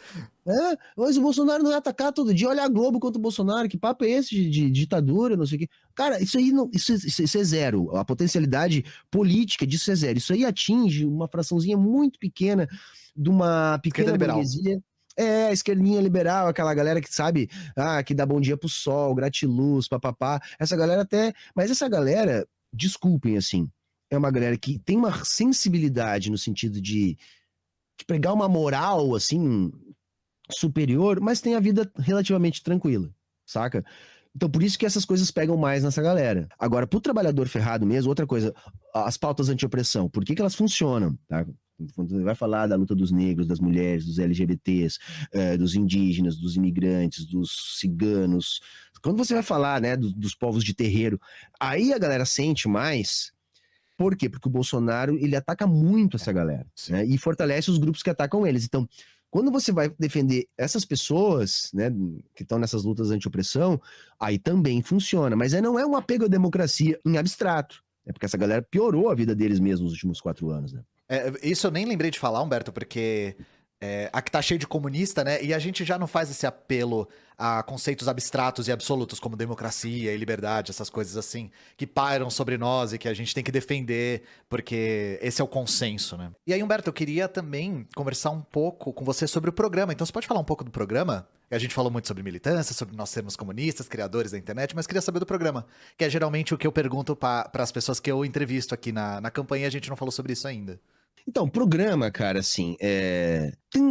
Mas o Bolsonaro não é atacar todo dia. Olha a Globo contra o Bolsonaro. Que papo é esse de ditadura, não sei o quê. Cara, isso aí isso é zero. A potencialidade política disso é zero. Isso aí atinge uma fraçãozinha muito pequena de uma pequena burguesia. A esquerdinha liberal, aquela galera que sabe, que dá bom dia pro sol, gratiluz, papapá. Essa galera até... Mas essa galera, desculpem, assim, é uma galera que tem uma sensibilidade no sentido de pregar uma moral, assim, superior, mas tem a vida relativamente tranquila, saca? Então, por isso que essas coisas pegam mais nessa galera. Agora, pro trabalhador ferrado mesmo, outra coisa, as pautas anti-opressão, por que elas funcionam, tá? Quando você vai falar da luta dos negros, das mulheres, dos LGBTs, dos indígenas, dos imigrantes, dos ciganos, quando você vai falar, né, dos povos de terreiro, aí a galera sente mais. Por quê? Porque o Bolsonaro, ele ataca muito essa galera, né? E fortalece os grupos que atacam eles. Então, quando você vai defender essas pessoas, né, que estão nessas lutas anti-opressão, aí também funciona. Mas aí não é um apego à democracia em abstrato. É porque essa galera piorou a vida deles mesmos nos últimos 4 anos, né? Isso eu nem lembrei de falar, Humberto, porque aqui tá cheio de comunista, né? E a gente já não faz esse apelo a conceitos abstratos e absolutos como democracia e liberdade, essas coisas assim, que pairam sobre nós e que a gente tem que defender, porque esse é o consenso, né? E aí, Humberto, eu queria também conversar um pouco com você sobre o programa. Então, você pode falar um pouco do programa? A gente falou muito sobre militância, sobre nós sermos comunistas, criadores da internet, mas queria saber do programa, que é geralmente o que eu pergunto para as pessoas que eu entrevisto aqui na campanha, e a gente não falou sobre isso ainda. Então, programa, cara, assim,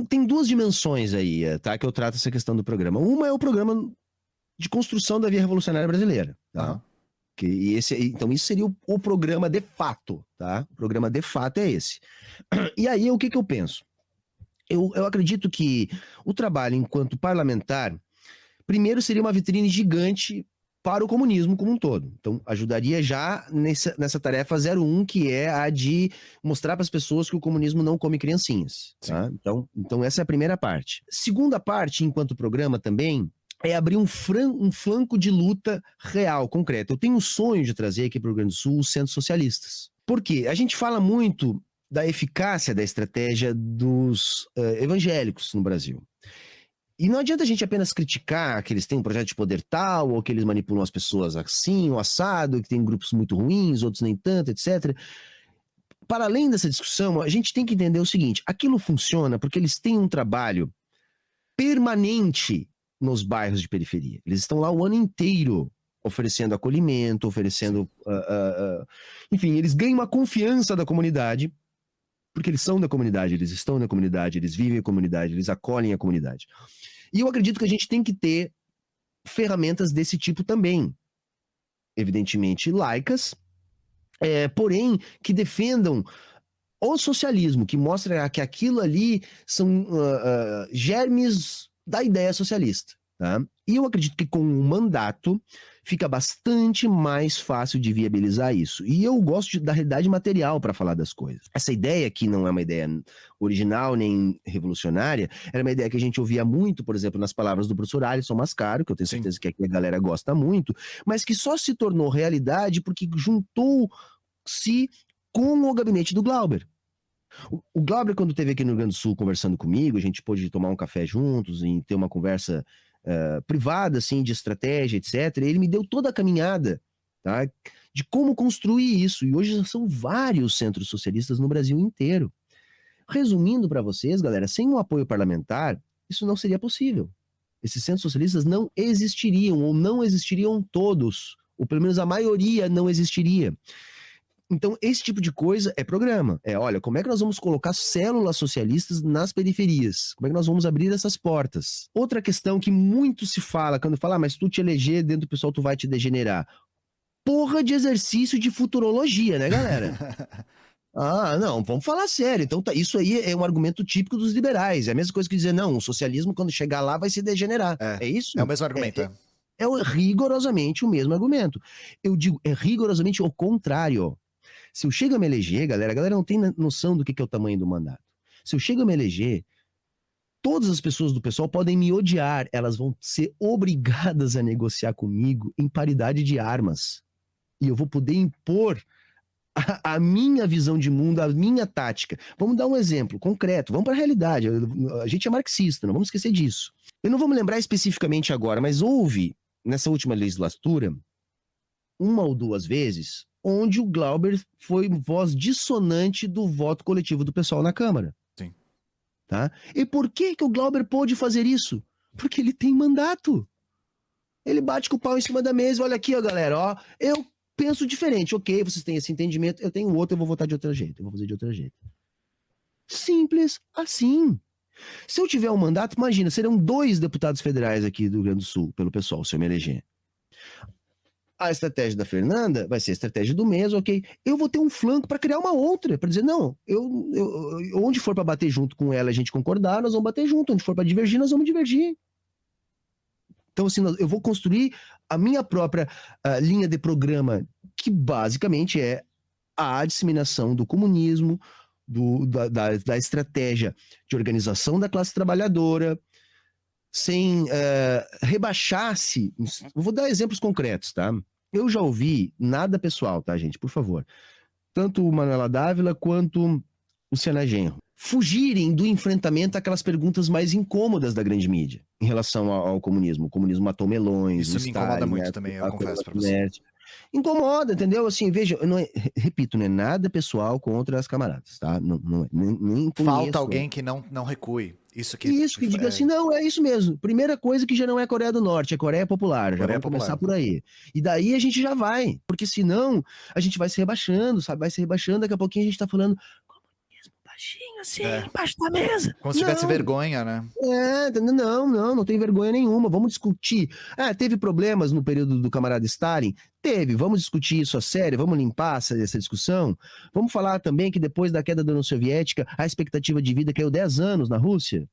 tem 2 dimensões aí, tá? Que eu trato essa questão do programa. Uma é o programa de construção da via revolucionária brasileira, tá? Então, isso seria o programa de fato, tá? O programa de fato é esse. E aí, o que eu penso? Eu acredito que o trabalho enquanto parlamentar, primeiro seria uma vitrine gigante para o comunismo como um todo. Então, ajudaria já nessa tarefa 01, que é a de mostrar para as pessoas que o comunismo não come criancinhas. Tá? Então, essa é a primeira parte. Segunda parte, enquanto programa também, é abrir um flanco de luta real, concreta. Eu tenho um sonho de trazer aqui para o Rio Grande do Sul os centros socialistas. Por quê? A gente fala muito da eficácia da estratégia dos evangélicos no Brasil. E não adianta a gente apenas criticar que eles têm um projeto de poder tal, ou que eles manipulam as pessoas assim, ou assado, que tem grupos muito ruins, outros nem tanto, etc. Para além dessa discussão, a gente tem que entender o seguinte: aquilo funciona porque eles têm um trabalho permanente nos bairros de periferia. Eles estão lá o ano inteiro oferecendo acolhimento, oferecendo... enfim, eles ganham uma confiança da comunidade, porque eles são da comunidade, eles estão na comunidade, eles vivem a comunidade, eles acolhem a comunidade. E eu acredito que a gente tem que ter ferramentas desse tipo também. Evidentemente laicas, porém que defendam o socialismo, que mostra que aquilo ali são germes da ideia socialista. Tá? E eu acredito que com um mandato fica bastante mais fácil de viabilizar isso. E eu gosto da realidade material para falar das coisas. Essa ideia, que não é uma ideia original nem revolucionária, era uma ideia que a gente ouvia muito, por exemplo, nas palavras do professor Alisson Mascaro, que eu tenho certeza que aqui a galera gosta muito, mas que só se tornou realidade porque juntou-se com o gabinete do Glauber. O Glauber, quando esteve aqui no Rio Grande do Sul conversando comigo, a gente pôde tomar um café juntos e ter uma conversa privada, assim, de estratégia, etc. Ele me deu toda a caminhada, tá, de como construir isso. E hoje são vários centros socialistas no Brasil inteiro. Resumindo para vocês, galera, sem um apoio parlamentar, isso não seria possível. Esses centros socialistas não existiriam, ou não existiriam todos, ou pelo menos a maioria não existiria. Então, esse tipo de coisa é programa. Olha, como é que nós vamos colocar células socialistas nas periferias? Como é que nós vamos abrir essas portas? Outra questão que muito se fala, quando fala, mas tu te eleger dentro do pessoal, tu vai te degenerar. Porra de exercício de futurologia, né, galera? Não, vamos falar sério. Então, isso aí é um argumento típico dos liberais. É a mesma coisa que dizer, não, o socialismo, quando chegar lá, vai se degenerar. É isso? É o mesmo argumento, É rigorosamente o mesmo argumento. Eu digo, é rigorosamente o contrário. Se eu chego a me eleger, galera, a galera não tem noção do que é o tamanho do mandato. Se eu chego a me eleger, todas as pessoas do pessoal podem me odiar, elas vão ser obrigadas a negociar comigo em paridade de armas. E eu vou poder impor a minha visão de mundo, a minha tática. Vamos dar um exemplo concreto, vamos para a realidade. A gente é marxista, não vamos esquecer disso. Eu não vou me lembrar especificamente agora, mas houve, nessa última legislatura, 1 ou 2 vezes, onde o Glauber foi voz dissonante do voto coletivo do pessoal na Câmara. Sim. Tá? E por que o Glauber pôde fazer isso? Porque ele tem mandato. Ele bate com o pau em cima da mesa, olha aqui, ó, galera, ó, eu penso diferente, ok, vocês têm esse entendimento, eu tenho outro, eu vou votar de outro jeito, eu vou fazer de outro jeito. Simples assim. Se eu tiver um mandato, imagina, serão 2 deputados federais aqui do Rio Grande do Sul, pelo pessoal, se eu me eleger. A estratégia da Fernanda vai ser a estratégia do mês, ok? Eu vou ter um flanco para criar uma outra, para dizer, não, onde for para bater junto com ela, a gente concordar, nós vamos bater junto. Onde for para divergir, nós vamos divergir. Então, assim, eu vou construir a minha própria linha de programa, que basicamente é a disseminação do comunismo, da estratégia de organização da classe trabalhadora, sem rebaixar-se. Vou dar exemplos concretos, tá? Eu já ouvi, nada pessoal, tá, gente? Por favor. Tanto o Manuela Dávila quanto o Ciana Genro fugirem do enfrentamento àquelas perguntas mais incômodas da grande mídia em relação ao comunismo. O comunismo matou melões. Isso me incomoda muito também, eu confesso pra você. Incomoda, entendeu? Assim, veja, repito, não é nada pessoal contra as camaradas, tá? Não, nem falta alguém que não recue. Isso que diga assim, não, é isso mesmo. Primeira coisa que já não é Coreia do Norte, é Coreia Popular. Já vamos começar por aí. E daí a gente já vai, porque senão a gente vai se rebaixando, sabe? Vai se rebaixando, daqui a pouquinho a gente tá falando comunismo baixinho assim, embaixo da mesa. Como se tivesse vergonha, né? Não tem vergonha nenhuma. Vamos discutir. Teve problemas no período do camarada Stalin? Teve. Vamos discutir isso a sério? Vamos limpar essa discussão? Vamos falar também que depois da queda da União Soviética, a expectativa de vida caiu 10 anos na Rússia?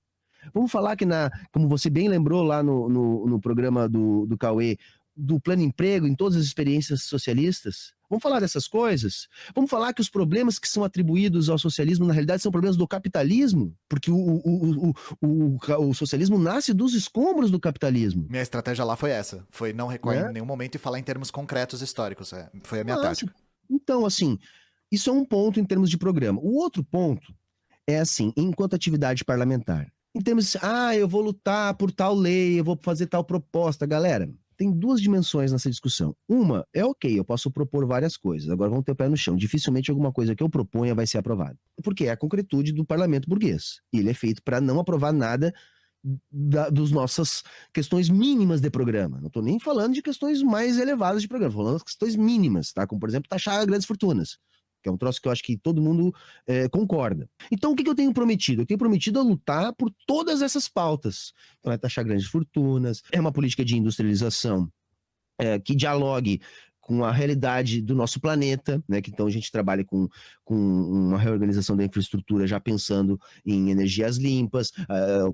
Vamos falar que, como você bem lembrou lá no programa do Cauê, do plano emprego em todas as experiências socialistas? Vamos falar dessas coisas? Vamos falar que os problemas que são atribuídos ao socialismo, na realidade, são problemas do capitalismo? Porque o socialismo nasce dos escombros do capitalismo. Minha estratégia lá foi essa. Foi não recuar em nenhum momento e falar em termos concretos históricos. Foi a minha tática. Então, assim, isso é um ponto em termos de programa. O outro ponto é assim, enquanto atividade parlamentar. Em termos de, eu vou lutar por tal lei, eu vou fazer tal proposta. Galera, tem duas dimensões nessa discussão. Uma é ok, eu posso propor várias coisas. Agora vamos ter o pé no chão. Dificilmente alguma coisa que eu proponha vai ser aprovada. Porque é a concretude do parlamento burguês. E ele é feito para não aprovar nada das nossas questões mínimas de programa. Não estou nem falando de questões mais elevadas de programa, estou falando de questões mínimas, tá? Como, por exemplo, taxar grandes fortunas, que é um troço que eu acho que todo mundo concorda. Então, o que eu tenho prometido? Eu tenho prometido a lutar por todas essas pautas. Então, é taxar grandes fortunas, é uma política de industrialização que dialogue com a realidade do nosso planeta, né? Que então a gente trabalha com uma reorganização da infraestrutura já pensando em energias limpas,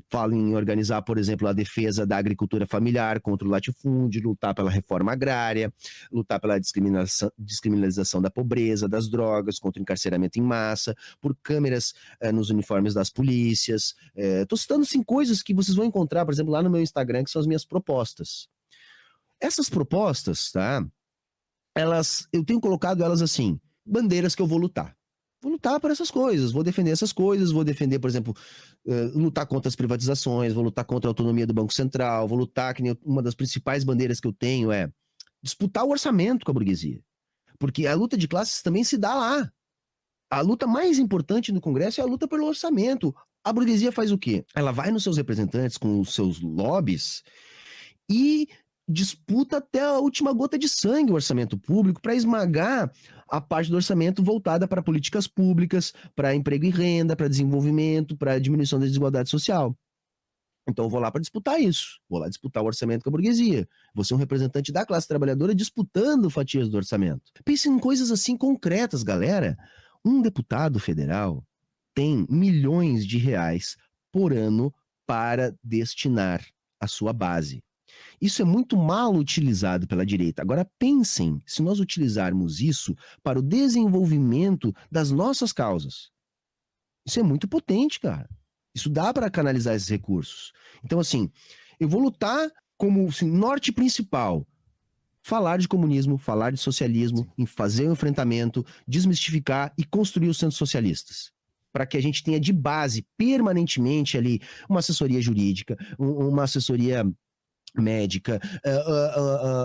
falo em organizar, por exemplo, a defesa da agricultura familiar contra o latifúndio, lutar pela reforma agrária, lutar pela descriminalização da pobreza, das drogas, contra o encarceramento em massa, por câmeras nos uniformes das polícias. Estou citando, sim, coisas que vocês vão encontrar, por exemplo, lá no meu Instagram, que são as minhas propostas. Essas propostas, tá? Eu tenho colocado elas assim, bandeiras que eu vou lutar. Vou lutar por essas coisas, vou defender essas coisas, vou defender, por exemplo, lutar contra as privatizações, vou lutar contra a autonomia do Banco Central, vou lutar, que uma das principais bandeiras que eu tenho é disputar o orçamento com a burguesia. Porque a luta de classes também se dá lá. A luta mais importante no Congresso é a luta pelo orçamento. A burguesia faz o quê? Ela vai nos seus representantes com os seus lobbies e disputa até a última gota de sangue o orçamento público para esmagar a parte do orçamento voltada para políticas públicas, para emprego e renda, para desenvolvimento, para diminuição da desigualdade social. Então eu vou lá para disputar isso, vou lá disputar o orçamento com a burguesia, vou ser um representante da classe trabalhadora disputando fatias do orçamento. Pense em coisas assim concretas, galera. Um deputado federal tem milhões de reais por ano para destinar à sua base. Isso é muito mal utilizado pela direita. Agora pensem, se nós utilizarmos isso para o desenvolvimento das nossas causas. Isso é muito potente, cara. Isso dá para canalizar esses recursos. Então, assim, eu vou lutar como assim, norte principal. Falar de comunismo, falar de socialismo, fazer o enfrentamento, desmistificar e construir os centros socialistas. Para que a gente tenha de base, permanentemente ali, uma assessoria jurídica, uma assessoria médica,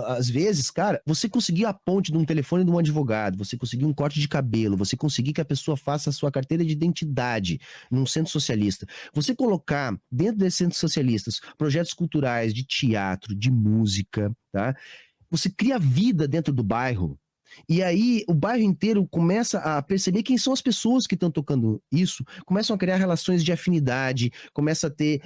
às vezes, cara, você conseguir a ponte de um telefone de um advogado, você conseguir um corte de cabelo, você conseguir que a pessoa faça a sua carteira de identidade num centro socialista, você colocar dentro desses centros socialistas projetos culturais de teatro, de música, tá? Você cria vida dentro do bairro. E aí o bairro inteiro começa a perceber quem são as pessoas que estão tocando isso, começam a criar relações de afinidade, começa a ter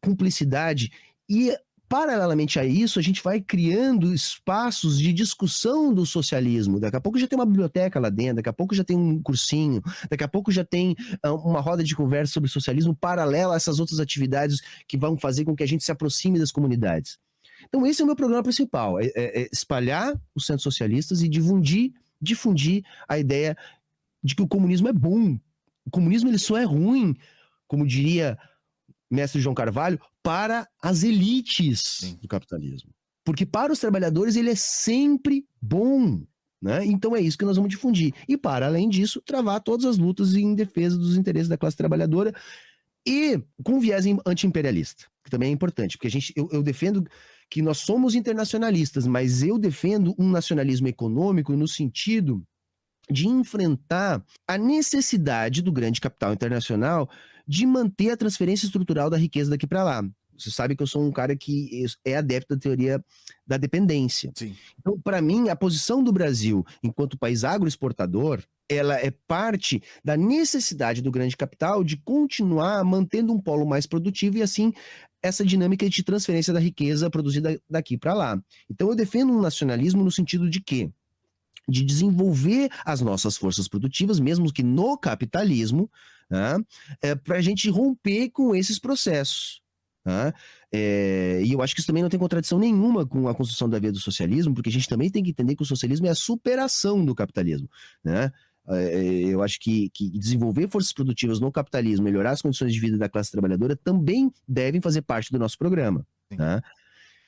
cumplicidade e paralelamente a isso, a gente vai criando espaços de discussão do socialismo. Daqui a pouco já tem uma biblioteca lá dentro, daqui a pouco já tem um cursinho, daqui a pouco já tem uma roda de conversa sobre socialismo paralela a essas outras atividades que vão fazer com que a gente se aproxime das comunidades. Então esse é o meu programa principal, é espalhar os centros socialistas e difundir a ideia de que o comunismo é bom. O comunismo ele só é ruim, como diria mestre João Carvalho, para as elites do capitalismo. Porque para os trabalhadores ele é sempre bom, né? Então é isso que nós vamos difundir. E para além disso, travar todas as lutas em defesa dos interesses da classe trabalhadora e com viés anti-imperialista, que também é importante, porque eu defendo que nós somos internacionalistas, mas eu defendo um nacionalismo econômico no sentido de enfrentar a necessidade do grande capital internacional de manter a transferência estrutural da riqueza daqui para lá. Você sabe que eu sou um cara que é adepto da teoria da dependência. Sim. Então, para mim, a posição do Brasil enquanto país agroexportador, ela é parte da necessidade do grande capital de continuar mantendo um polo mais produtivo e assim essa dinâmica de transferência da riqueza produzida daqui para lá. Então eu defendo um nacionalismo no sentido de quê? De desenvolver as nossas forças produtivas, mesmo que no capitalismo, né, para a gente romper com esses processos. Né? E eu acho que isso também não tem contradição nenhuma com a construção da via do socialismo, porque a gente também tem que entender que o socialismo é a superação do capitalismo. Né? Eu acho que desenvolver forças produtivas no capitalismo, melhorar as condições de vida da classe trabalhadora, também devem fazer parte do nosso programa. Né?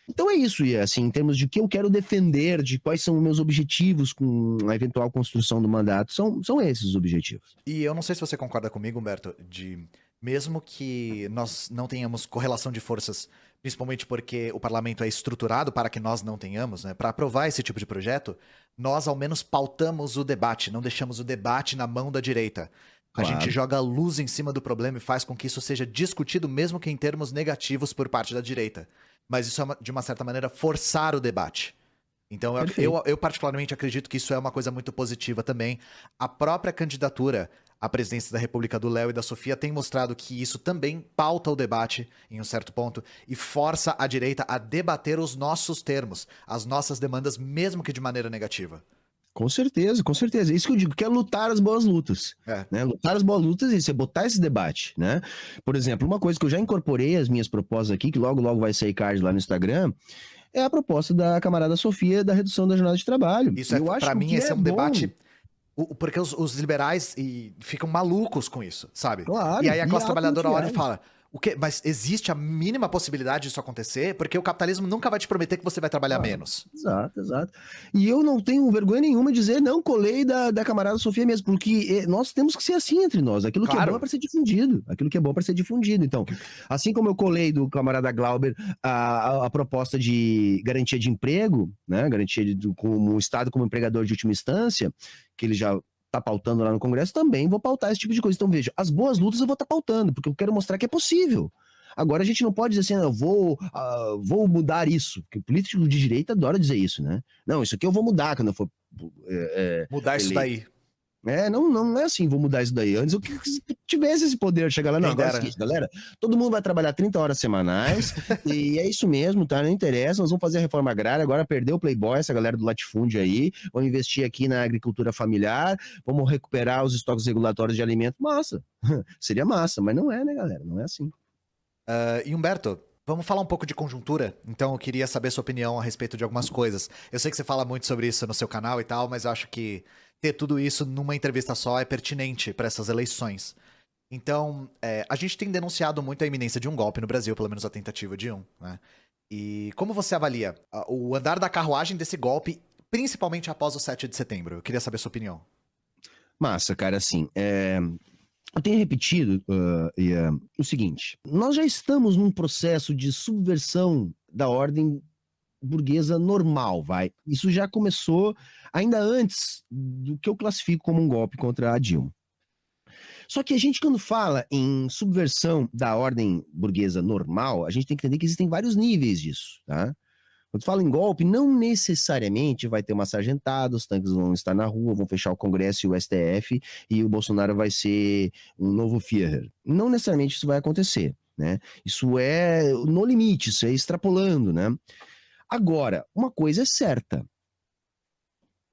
Então é isso, e assim, em termos de que eu quero defender, de quais são os meus objetivos com a eventual construção do mandato, são esses os objetivos. E eu não sei se você concorda comigo, Humberto, de mesmo que nós não tenhamos correlação de forças, principalmente porque o parlamento é estruturado para que nós não tenhamos, né, para aprovar esse tipo de projeto, nós ao menos pautamos o debate, não deixamos o debate na mão da direita. Claro. A gente joga luz em cima do problema e faz com que isso seja discutido, mesmo que em termos negativos por parte da direita. Mas isso é, de uma certa maneira, forçar o debate. Então, eu particularmente acredito que isso é uma coisa muito positiva também. A própria candidatura à presidência da República do Léo e da Sofia tem mostrado que isso também pauta o debate, em um certo ponto, e força a direita a debater os nossos termos, as nossas demandas, mesmo que de maneira negativa. Com certeza, com certeza. Isso que eu digo, que é lutar as boas lutas. Né? Lutar as boas lutas e você botar esse debate, né? Por exemplo, uma coisa que eu já incorporei às minhas propostas aqui, que logo vai sair card lá no Instagram, é a proposta da camarada Sofia da redução da jornada de trabalho. Isso para mim, esse é um debate... Porque os liberais ficam malucos com isso, sabe? Claro. E aí a classe trabalhadora olha e fala... O quê? Mas existe a mínima possibilidade disso acontecer? Porque o capitalismo nunca vai te prometer que você vai trabalhar menos. Exato, exato. E eu não tenho vergonha nenhuma de dizer, não, colei da camarada Sofia mesmo, porque nós temos que ser assim entre nós. Aquilo que é bom é para ser difundido. Aquilo que é bom para ser difundido. Então, assim como eu colei do camarada Glauber a proposta de garantia de emprego, né? Garantia como o Estado como empregador de última instância, que ele já tá pautando lá no Congresso, também vou pautar esse tipo de coisa. Então, veja, as boas lutas eu vou estar pautando, porque eu quero mostrar que é possível. Agora, a gente não pode dizer assim, eu vou mudar isso, porque o político de direita adora dizer isso, né? Não, isso aqui eu vou mudar quando eu for... mudar isso daí. Não é assim, vou mudar isso daí. Antes eu tivesse esse poder, chegar lá, não, agora é o seguinte, galera, todo mundo vai trabalhar 30 horas semanais, e é isso mesmo, tá? Não interessa, nós vamos fazer a reforma agrária, agora perdeu o Playboy, essa galera do latifúndio aí, vamos investir aqui na agricultura familiar, vamos recuperar os estoques regulatórios de alimento, massa, seria massa, mas não é, né, galera, não é assim. E Humberto, vamos falar um pouco de conjuntura? Então eu queria saber sua opinião a respeito de algumas coisas. Eu sei que você fala muito sobre isso no seu canal e tal, mas eu acho que ter tudo isso numa entrevista só é pertinente para essas eleições. Então, a gente tem denunciado muito a iminência de um golpe no Brasil, pelo menos a tentativa de um, né? E como você avalia o andar da carruagem desse golpe, principalmente após o 7 de setembro? Eu queria saber sua opinião. Massa, cara, assim, eu tenho repetido o seguinte, nós já estamos num processo de subversão da ordem burguesa normal, vai. Isso já começou ainda antes do que eu classifico como um golpe contra a Dilma. Só que a gente, quando fala em subversão da ordem burguesa normal, a gente tem que entender que existem vários níveis disso, tá? Quando fala em golpe, não necessariamente vai ter uma sargentada, os tanques vão estar na rua, vão fechar o Congresso e o STF, e o Bolsonaro vai ser um novo Führer. Não necessariamente isso vai acontecer. né? Isso é no limite, isso é extrapolando, né? Agora, uma coisa é certa.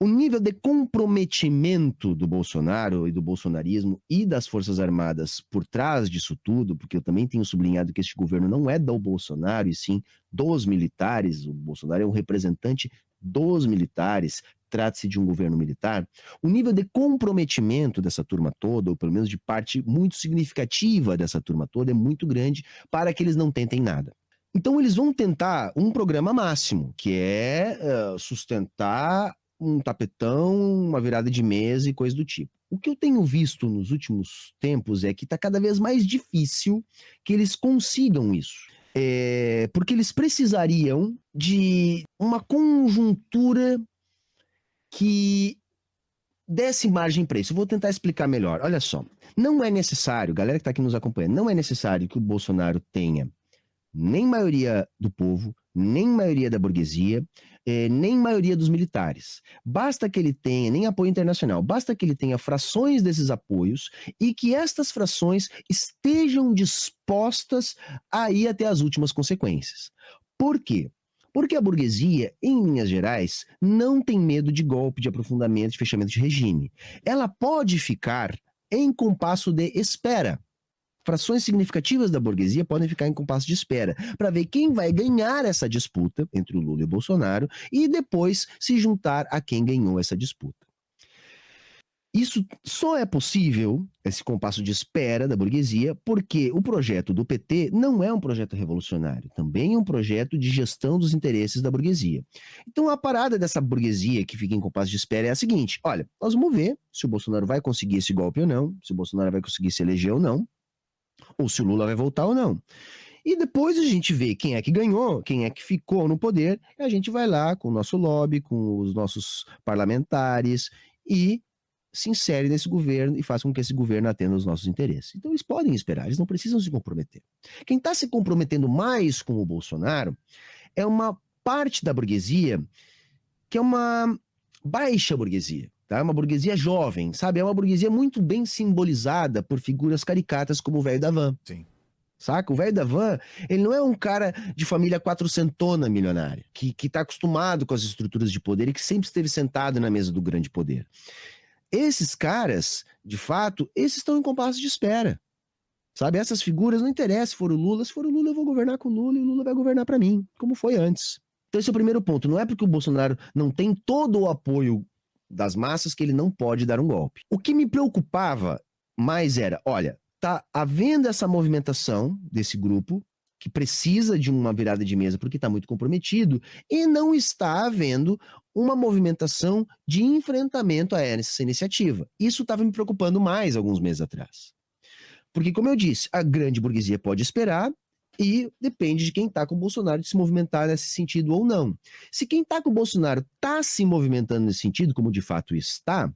O nível de comprometimento do Bolsonaro e do bolsonarismo e das Forças Armadas por trás disso tudo, porque eu também tenho sublinhado que este governo não é do Bolsonaro, e sim dos militares, o Bolsonaro é um representante dos militares, trata-se de um governo militar, o nível de comprometimento dessa turma toda, ou pelo menos de parte muito significativa dessa turma toda, é muito grande para que eles não tentem nada. Então eles vão tentar um programa máximo, que é sustentar um tapetão, uma virada de mesa e coisa do tipo. O que eu tenho visto nos últimos tempos é que está cada vez mais difícil que eles consigam isso. Porque eles precisariam de uma conjuntura que desse margem para isso. Eu vou tentar explicar melhor. Olha só, não é necessário, galera que está aqui nos acompanhando, não é necessário que o Bolsonaro tenha nem maioria do povo, nem maioria da burguesia, nem maioria dos militares. Basta que ele tenha, nem apoio internacional, basta que ele tenha frações desses apoios e que estas frações estejam dispostas a ir até as últimas consequências. Por quê? Porque a burguesia, em linhas gerais, não tem medo de golpe, de aprofundamento, de fechamento de regime. Ela pode ficar em compasso de espera. Frações significativas da burguesia podem ficar em compasso de espera para ver quem vai ganhar essa disputa entre o Lula e o Bolsonaro e depois se juntar a quem ganhou essa disputa. Isso só é possível, esse compasso de espera da burguesia, porque o projeto do PT não é um projeto revolucionário, também é um projeto de gestão dos interesses da burguesia. Então a parada dessa burguesia que fica em compasso de espera é a seguinte: olha, nós vamos ver se o Bolsonaro vai conseguir esse golpe ou não, se o Bolsonaro vai conseguir se eleger ou não, ou se o Lula vai voltar ou não. E depois a gente vê quem é que ganhou, quem é que ficou no poder, e a gente vai lá com o nosso lobby, com os nossos parlamentares e se insere nesse governo e faz com que esse governo atenda os nossos interesses. Então eles podem esperar, eles não precisam se comprometer. Quem está se comprometendo mais com o Bolsonaro é uma parte da burguesia que é uma baixa burguesia. Tá? É uma burguesia jovem, sabe? É uma burguesia muito bem simbolizada por figuras caricatas como o velho da van. Sim. Saca? O velho da van, ele não é um cara de família quatrocentona milionária, que tá acostumado com as estruturas de poder e que sempre esteve sentado na mesa do grande poder. Esses caras, de fato, esses estão em compasso de espera. Sabe? Essas figuras não interessam se for o Lula. Se for o Lula, eu vou governar com o Lula e o Lula vai governar para mim, como foi antes. Então esse é o primeiro ponto. Não é porque o Bolsonaro não tem todo o apoio das massas que ele não pode dar um golpe. O que me preocupava mais era, olha, tá havendo essa movimentação desse grupo que precisa de uma virada de mesa porque está muito comprometido e não está havendo uma movimentação de enfrentamento a essa iniciativa. Isso estava me preocupando mais alguns meses atrás. Porque, como eu disse, a grande burguesia pode esperar e depende de quem está com o Bolsonaro de se movimentar nesse sentido ou não. Se quem está com o Bolsonaro está se movimentando nesse sentido, como de fato está,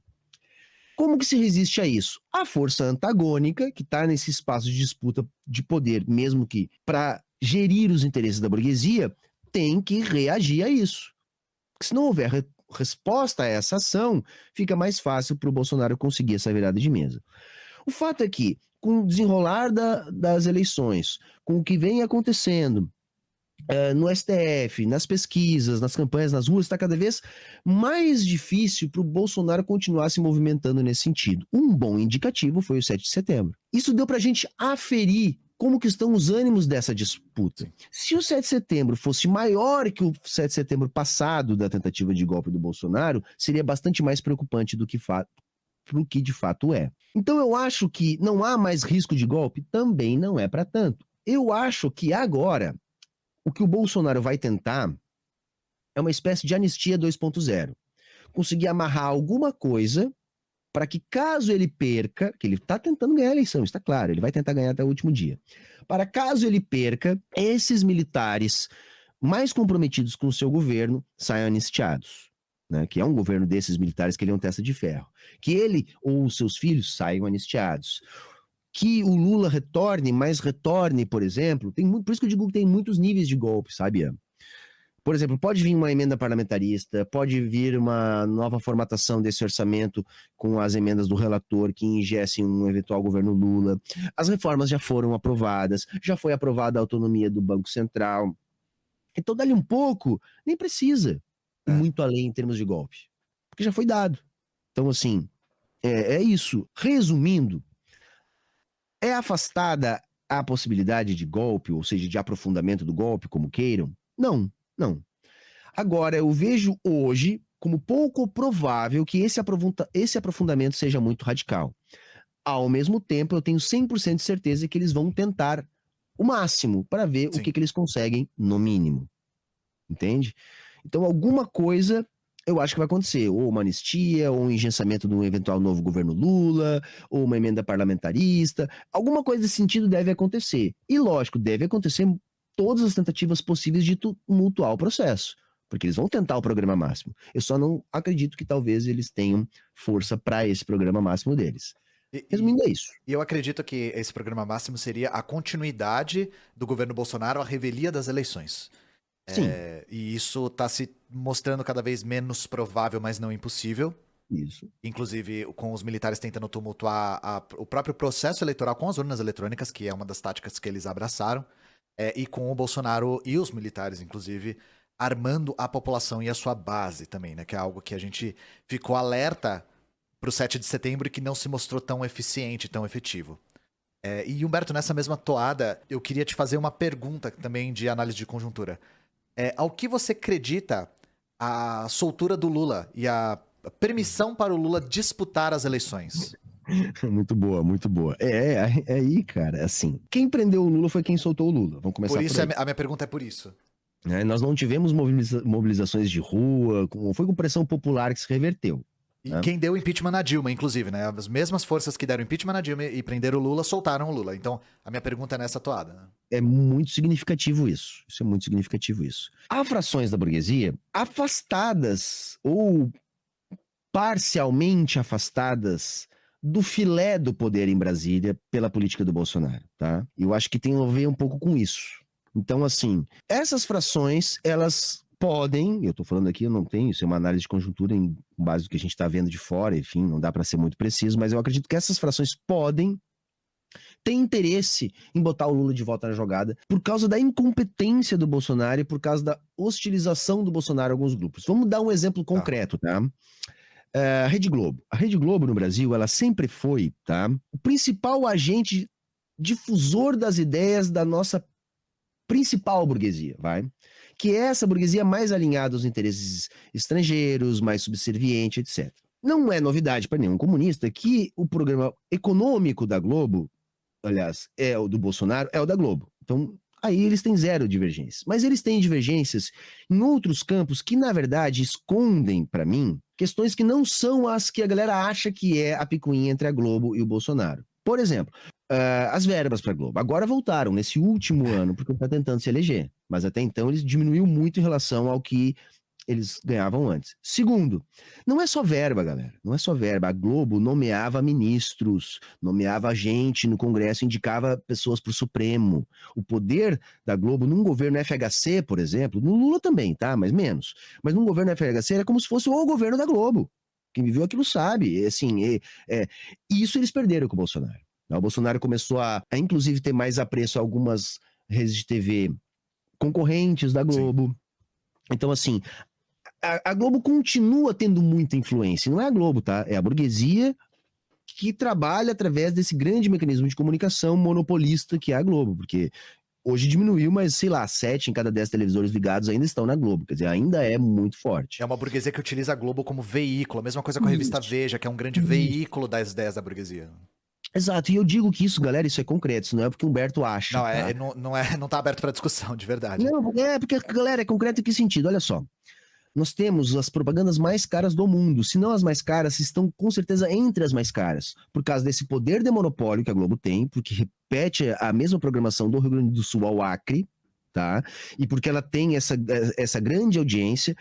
como que se resiste a isso? A força antagônica, que está nesse espaço de disputa de poder, mesmo que para gerir os interesses da burguesia, tem que reagir a isso. Se não houver resposta a essa ação, fica mais fácil para o Bolsonaro conseguir essa virada de mesa. O fato é que, com o desenrolar das eleições, com o que vem acontecendo no STF, nas pesquisas, nas campanhas, nas ruas, está cada vez mais difícil para o Bolsonaro continuar se movimentando nesse sentido. Um bom indicativo foi o 7 de setembro. Isso deu para a gente aferir como que estão os ânimos dessa disputa. Se o 7 de setembro fosse maior que o 7 de setembro passado da tentativa de golpe do Bolsonaro, seria bastante mais preocupante do que de fato é. Então eu acho que não há mais risco de golpe? Também não é para tanto. Eu acho que agora o que o Bolsonaro vai tentar é uma espécie de anistia 2.0. Conseguir amarrar alguma coisa para que, caso ele perca, que ele está tentando ganhar a eleição, está claro, ele vai tentar ganhar até o último dia. Para caso ele perca, esses militares mais comprometidos com o seu governo saiam anistiados. Né, que é um governo desses militares que ele é um testa de ferro. Que ele ou os seus filhos saiam anistiados. Que o Lula retorne, mas retorne, por exemplo, por isso que eu digo que tem muitos níveis de golpe, sabe? Por exemplo, pode vir uma emenda parlamentarista, pode vir uma nova formatação desse orçamento com as emendas do relator que ingessem um eventual governo Lula. As reformas já foram aprovadas, já foi aprovada a autonomia do Banco Central. Então, dali um pouco, nem precisa ir muito além em termos de golpe, porque já foi dado. Então, assim, é isso. Resumindo, é afastada a possibilidade de golpe, ou seja, de aprofundamento do golpe, como queiram? Não, não. Agora, eu vejo hoje como pouco provável que esse aprofundamento seja muito radical. Ao mesmo tempo, eu tenho 100% de certeza que eles vão tentar o máximo para ver o que eles conseguem no mínimo. Entende? Então, alguma coisa eu acho que vai acontecer, ou uma anistia, ou um engessamento de um eventual novo governo Lula, ou uma emenda parlamentarista, alguma coisa desse sentido deve acontecer. E lógico, deve acontecer todas as tentativas possíveis de tumultuar o processo, porque eles vão tentar o programa máximo. Eu só não acredito que talvez eles tenham força para esse programa máximo deles. Resumindo, é isso. E eu acredito que esse programa máximo seria a continuidade do governo Bolsonaro à revelia das eleições. Sim. E isso está se mostrando cada vez menos provável, mas não impossível. Isso. Inclusive com os militares tentando tumultuar o próprio processo eleitoral com as urnas eletrônicas, que é uma das táticas que eles abraçaram, e com o Bolsonaro e os militares, inclusive, armando a população e a sua base também, né? Que é algo que a gente ficou alerta para o 7 de setembro e que não se mostrou tão eficiente, tão efetivo. E Humberto, nessa mesma toada, eu queria te fazer uma pergunta também de análise de conjuntura. Ao que você acredita a soltura do Lula e a permissão para o Lula disputar as eleições? Muito boa, muito boa. Aí, cara, assim, quem prendeu o Lula foi quem soltou o Lula. Vamos começar por isso. aí. A minha pergunta é por isso. Nós não tivemos mobilizações de rua, foi com pressão popular que se reverteu. E quem deu impeachment na Dilma, inclusive, né? As mesmas forças que deram impeachment na Dilma e prenderam o Lula, soltaram o Lula. Então, a minha pergunta é nessa toada, né? É muito significativo isso. Isso é muito significativo isso. Há frações da burguesia afastadas ou parcialmente afastadas do filé do poder em Brasília pela política do Bolsonaro, tá? Eu acho que tem a ver um pouco com isso. Então, assim, essas frações, elas podem, eu tô falando aqui, eu não tenho, isso é uma análise de conjuntura em base do que a gente tá vendo de fora, enfim, não dá para ser muito preciso, mas eu acredito que essas frações podem ter interesse em botar o Lula de volta na jogada por causa da incompetência do Bolsonaro e por causa da hostilização do Bolsonaro a alguns grupos. Vamos dar um exemplo concreto, tá? A Rede Globo. A Rede Globo no Brasil, ela sempre foi, tá, o principal agente difusor das ideias da nossa principal burguesia, vai? Que é essa burguesia mais alinhada aos interesses estrangeiros, mais subserviente, etc. Não é novidade para nenhum comunista que o programa econômico da Globo, aliás, é o do Bolsonaro, é o da Globo. Então, aí eles têm zero divergências. Mas eles têm divergências em outros campos que, na verdade, escondem, para mim, questões que não são as que a galera acha que é a picuinha entre a Globo e o Bolsonaro. Por exemplo, as verbas para a Globo. Agora voltaram nesse último ano, porque está tentando se eleger. Mas até então eles diminuiu muito em relação ao que eles ganhavam antes. Segundo, não é só verba, galera. Não é só verba. A Globo nomeava ministros, nomeava gente no Congresso, indicava pessoas para o Supremo. O poder da Globo num governo FHC, por exemplo, no Lula também, tá? Mas menos. Mas num governo FHC era como se fosse o governo da Globo. Quem viveu aquilo sabe. Assim, isso eles perderam com o Bolsonaro. O Bolsonaro começou a inclusive, ter mais apreço a algumas redes de TV concorrentes da Globo. Sim. Então, assim, a Globo continua tendo muita influência. Não é a Globo, tá? É a burguesia que trabalha através desse grande mecanismo de comunicação monopolista que é a Globo. Porque hoje diminuiu, mas, sei lá, 7 em cada 10 televisores ligados ainda estão na Globo. Quer dizer, ainda é muito forte. É uma burguesia que utiliza a Globo como veículo. A mesma coisa com a revista Veja, que é um grande veículo das ideias da burguesia. Exato, e eu digo que isso, galera, isso é concreto, isso não é porque o Humberto acha. Não tá aberto para discussão, de verdade. Não, porque, galera, é concreto em que sentido? Olha só, nós temos as propagandas mais caras do mundo, se não as mais caras, estão com certeza entre as mais caras, por causa desse poder de monopólio que a Globo tem, porque repete a mesma programação do Rio Grande do Sul ao Acre, tá? E porque ela tem essa grande audiência,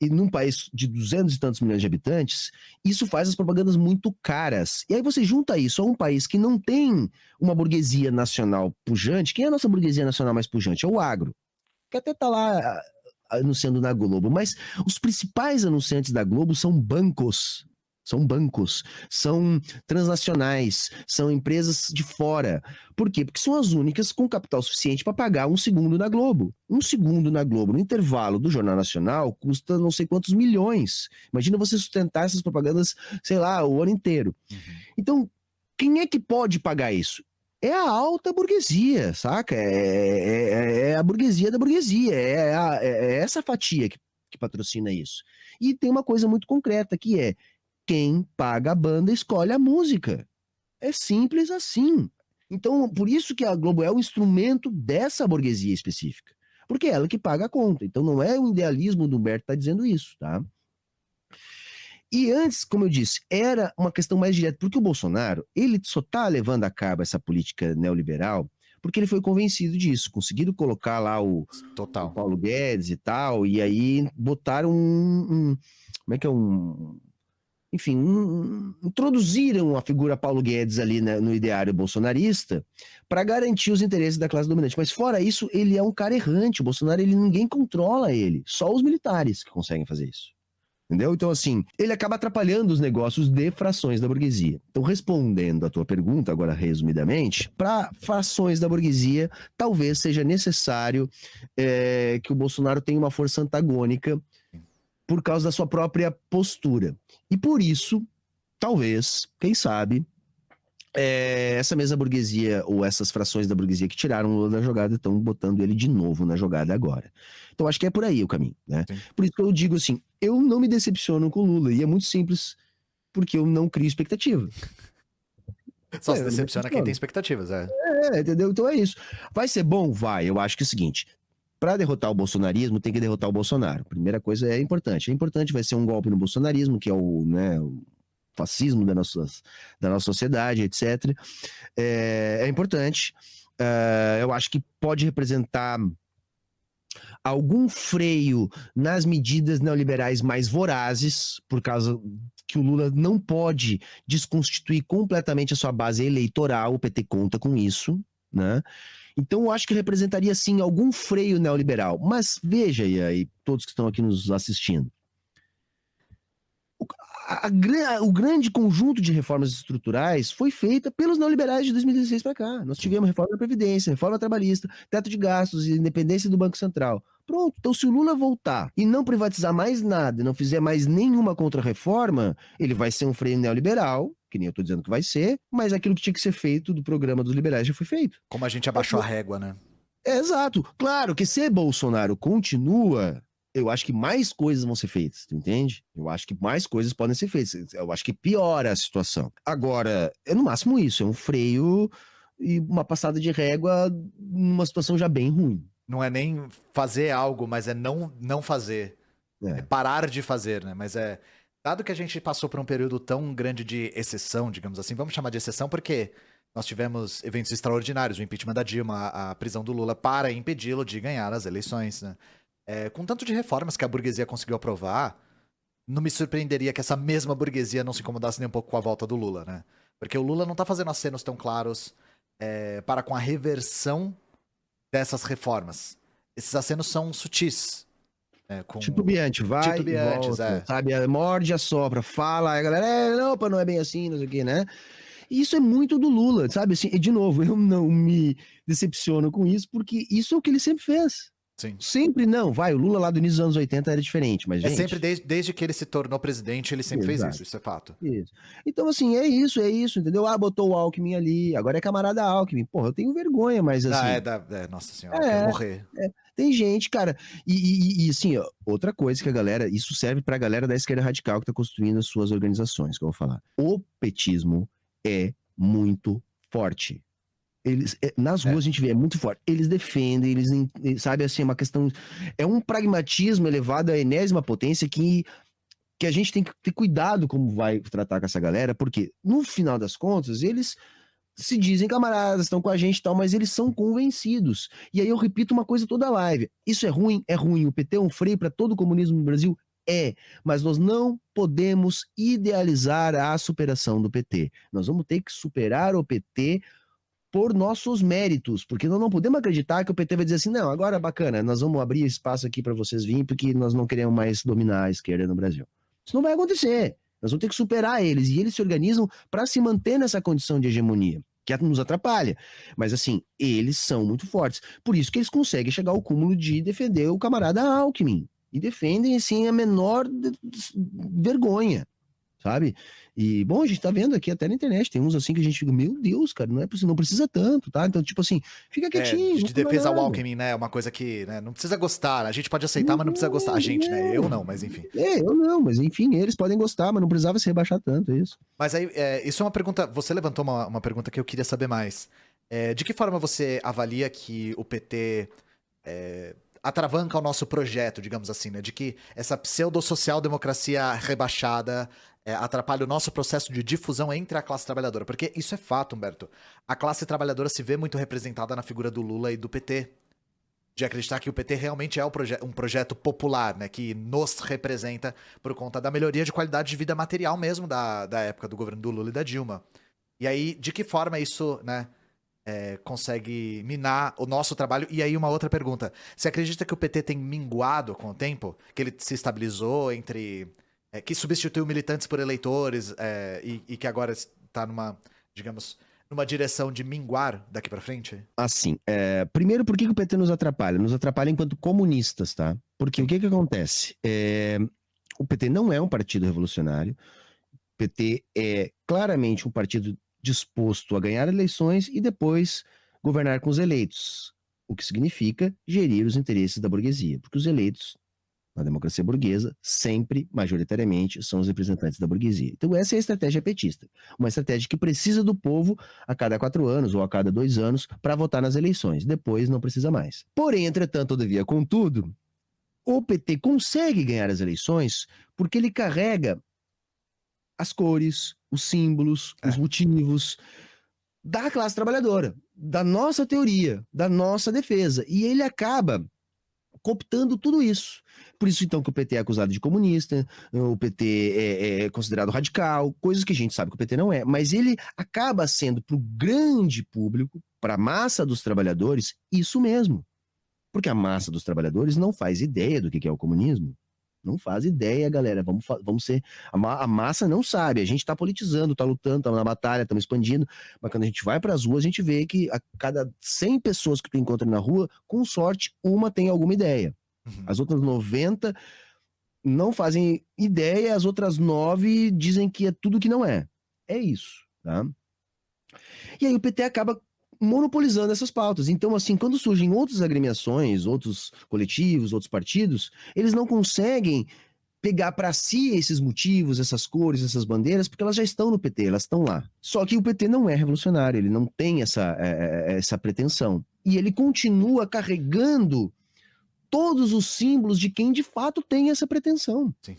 e num país de 200 e tantos milhões de habitantes, isso faz as propagandas muito caras. E aí você junta isso a um país que não tem uma burguesia nacional pujante. Quem é a nossa burguesia nacional mais pujante? É o agro. Que até tá lá anunciando na Globo, mas os principais anunciantes da Globo são bancos. São transnacionais, são empresas de fora. Por quê? Porque são as únicas com capital suficiente para pagar 1 segundo na Globo. 1 segundo na Globo, no intervalo do Jornal Nacional, custa não sei quantos milhões. Imagina você sustentar essas propagandas, sei lá, o ano inteiro. Então, quem é que pode pagar isso? É a alta burguesia, saca? É a burguesia da burguesia, é essa fatia que patrocina isso. E tem uma coisa muito concreta, que é quem paga a banda escolhe a música. É simples assim. Então, por isso que a Globo é o instrumento dessa burguesia específica. Porque é ela que paga a conta. Então não é o idealismo do Humberto que está dizendo isso, tá? E antes, como eu disse, era uma questão mais direta, porque o Bolsonaro, ele só está levando a cabo essa política neoliberal porque ele foi convencido disso, conseguiram colocar lá o Paulo Guedes e tal, e aí botaram como é que é enfim, introduziram a figura Paulo Guedes ali, né, no ideário bolsonarista para garantir os interesses da classe dominante. Mas fora isso, ele é um cara errante. O Bolsonaro, ninguém controla ele. Só os militares que conseguem fazer isso. Entendeu? Então, assim, ele acaba atrapalhando os negócios de frações da burguesia. Então, respondendo à tua pergunta, agora resumidamente, para frações da burguesia, talvez seja necessário que o Bolsonaro tenha uma força antagônica por causa da sua própria postura. E por isso, talvez, quem sabe, essa mesma burguesia ou essas frações da burguesia que tiraram o Lula da jogada estão botando ele de novo na jogada agora. Então acho que é por aí o caminho, né? Sim. Por isso que eu digo assim, eu não me decepciono com o Lula, e é muito simples, porque eu não crio expectativa. Só se decepciona quem tem expectativas, entendeu? Então é isso. Vai ser bom? Vai. Eu acho que é o seguinte, para derrotar o bolsonarismo, tem que derrotar o Bolsonaro. Primeira coisa é importante. É importante, vai ser um golpe no bolsonarismo, que é o fascismo da nossa sociedade, etc. É importante. Eu acho que pode representar algum freio nas medidas neoliberais mais vorazes, por causa que o Lula não pode desconstituir completamente a sua base eleitoral, o PT conta com isso, né? Então eu acho que representaria sim algum freio neoliberal. Mas veja aí, todos que estão aqui nos assistindo, o grande conjunto de reformas estruturais foi feita pelos neoliberais de 2016 para cá. Nós tivemos reforma da Previdência, reforma trabalhista, teto de gastos, independência do Banco Central. Pronto, então se o Lula voltar e não privatizar mais nada, não fizer mais nenhuma contra-reforma, ele vai ser um freio neoliberal, que nem eu tô dizendo que vai ser, mas aquilo que tinha que ser feito do programa dos liberais já foi feito. Como a gente abaixou a régua, né? Exato. Claro que se Bolsonaro continua, eu acho que mais coisas vão ser feitas, tu entende? Eu acho que mais coisas podem ser feitas. Eu acho que piora a situação. Agora, é no máximo isso, é um freio e uma passada de régua numa situação já bem ruim. Não é nem fazer algo, mas é não fazer. É parar de fazer, né? Mas dado que a gente passou por um período tão grande de exceção, digamos assim, vamos chamar de exceção porque nós tivemos eventos extraordinários, o impeachment da Dilma, a prisão do Lula para impedi-lo de ganhar as eleições, né? Com tanto de reformas que a burguesia conseguiu aprovar, não me surpreenderia que essa mesma burguesia não se incomodasse nem um pouco com a volta do Lula, né? Porque o Lula não tá fazendo acenos tão claros para com a reversão dessas reformas. Esses acenos são sutis. Titubeante, vai titubeantes, volta, sabe? Morde, assopra, fala, aí a galera, opa, não é bem assim, não sei o que, né? E isso é muito do Lula, sabe? Assim, e de novo, eu não me decepciono com isso, porque isso é o que ele sempre fez. Sim. Sempre não, o Lula lá do início dos anos 80 era diferente, mas gente... sempre desde que ele se tornou presidente, ele sempre fez isso é fato. Isso. Então assim, é isso, entendeu? Botou o Alckmin ali, agora é camarada Alckmin, porra, eu tenho vergonha, mas assim... nossa senhora, eu quero morrer. Tem gente, cara, e assim, ó, outra coisa que a galera, isso serve pra galera da esquerda radical que tá construindo as suas organizações, que eu vou falar. O petismo é muito forte. Eles, nas ruas a gente vê, é muito forte. Eles defendem, eles sabe, assim, é uma questão... É um pragmatismo elevado à enésima potência que a gente tem que ter cuidado como vai tratar com essa galera, porque, no final das contas, eles se dizem camaradas, estão com a gente e tal, mas eles são convencidos. E aí eu repito uma coisa toda a live. Isso é ruim? É ruim. O PT é um freio para todo o comunismo no Brasil? Mas nós não podemos idealizar a superação do PT. Nós vamos ter que superar o PT por nossos méritos, porque nós não podemos acreditar que o PT vai dizer assim, não, agora bacana, nós vamos abrir espaço aqui para vocês virem, porque nós não queremos mais dominar a esquerda no Brasil. Isso não vai acontecer. Nós vamos ter que superar eles, e eles se organizam para se manter nessa condição de hegemonia, que nos atrapalha. Mas assim, eles são muito fortes. Por isso que eles conseguem chegar ao cúmulo de defender o camarada Alckmin. E defendem, assim, a menor vergonha, sabe? E, bom, a gente tá vendo aqui até na internet, tem uns assim que a gente fica, meu Deus, cara, não é possível, não precisa tanto, tá? Então, tipo assim, fica quietinho. De defesa ao Alckmin, né? É uma coisa que, né, não precisa gostar. A gente pode aceitar, mas não precisa gostar. A gente, né? Eu não, mas enfim. Eu não, mas enfim, eles podem gostar, mas não precisava se rebaixar tanto, é isso. Mas aí, isso é uma pergunta. Você levantou uma pergunta que eu queria saber mais. De que forma você avalia que o PT atravanca o nosso projeto, digamos assim, né? De que essa pseudo-social-democracia rebaixada atrapalha o nosso processo de difusão entre a classe trabalhadora. Porque isso é fato, Humberto. A classe trabalhadora se vê muito representada na figura do Lula e do PT. De acreditar que o PT realmente é um projeto popular, né? Que nos representa por conta da melhoria de qualidade de vida material mesmo da época do governo do Lula e da Dilma. E aí, de que forma isso, né? Consegue minar o nosso trabalho. E aí uma outra pergunta. Você acredita que o PT tem minguado com o tempo? Que ele se estabilizou entre... que substituiu militantes por eleitores e que agora está numa, digamos, numa direção de minguar daqui para frente? Assim, primeiro, por que o PT nos atrapalha? Nos atrapalha enquanto comunistas, tá? Porque o que acontece? O PT não é um partido revolucionário. O PT é claramente um partido disposto a ganhar eleições e depois governar com os eleitos, o que significa gerir os interesses da burguesia, porque os eleitos na democracia burguesa sempre, majoritariamente, são os representantes da burguesia. Então essa é a estratégia petista, uma estratégia que precisa do povo a cada 4 anos ou a cada 2 anos para votar nas eleições, depois não precisa mais. Porém, entretanto, todavia, contudo, o PT consegue ganhar as eleições porque ele carrega as cores, os símbolos, os motivos da classe trabalhadora, da nossa teoria, da nossa defesa. E ele acaba cooptando tudo isso. Por isso, então, que o PT é acusado de comunista, o PT é considerado radical, coisas que a gente sabe que o PT não é. Mas ele acaba sendo, para o grande público, para a massa dos trabalhadores, isso mesmo. Porque a massa dos trabalhadores não faz ideia do que é o comunismo. Não faz ideia, galera. Vamos ser. A massa não sabe. A gente está politizando, está lutando, está na batalha, estamos expandindo. Mas quando a gente vai para as ruas, a gente vê que a cada 100 pessoas que tu encontra na rua, com sorte, uma tem alguma ideia. As outras 90 não fazem ideia, as outras 9 dizem que é tudo que não é. É isso, tá? E aí o PT acaba monopolizando essas pautas. Então, assim, quando surgem outras agremiações, outros coletivos, outros partidos, eles não conseguem pegar para si esses motivos, essas cores, essas bandeiras, porque elas já estão no PT, elas estão lá. Só que o PT não é revolucionário, ele não tem essa pretensão. E ele continua carregando todos os símbolos de quem de fato tem essa pretensão. Sim.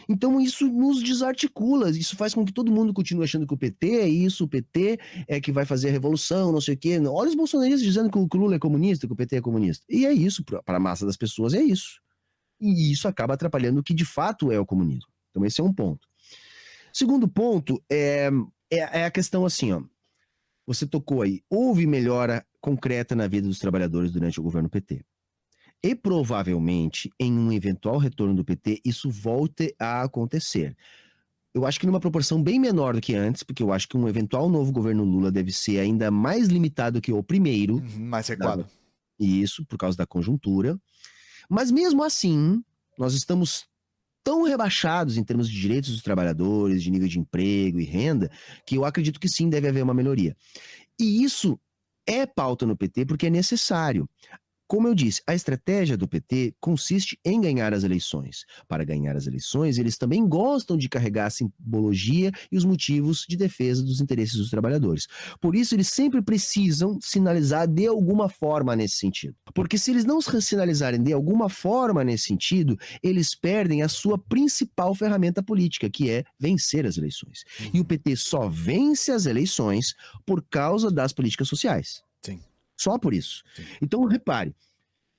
Então isso nos desarticula, isso faz com que todo mundo continue achando que o PT é isso, o PT é que vai fazer a revolução, não sei o quê. Olha os bolsonaristas dizendo que o Lula é comunista, que o PT é comunista. E é isso, para a massa das pessoas é isso. E isso acaba atrapalhando o que de fato é o comunismo. Então esse é um ponto. Segundo ponto é a questão assim, ó. Você tocou aí, houve melhora concreta na vida dos trabalhadores durante o governo PT. E provavelmente, em um eventual retorno do PT, isso volte a acontecer. Eu acho que numa proporção bem menor do que antes, porque eu acho que um eventual novo governo Lula deve ser ainda mais limitado que o primeiro. Mais recuado. Isso, por causa da conjuntura. Mas mesmo assim, nós estamos tão rebaixados em termos de direitos dos trabalhadores, de nível de emprego e renda, que eu acredito que sim, deve haver uma melhoria. E isso é pauta no PT porque é necessário. Como eu disse, a estratégia do PT consiste em ganhar as eleições. Para ganhar as eleições, eles também gostam de carregar a simbologia e os motivos de defesa dos interesses dos trabalhadores. Por isso, eles sempre precisam sinalizar de alguma forma nesse sentido. Porque se eles não sinalizarem de alguma forma nesse sentido, eles perdem a sua principal ferramenta política, que é vencer as eleições. E o PT só vence as eleições por causa das políticas sociais. Sim. Só por isso. Sim. Então, repare,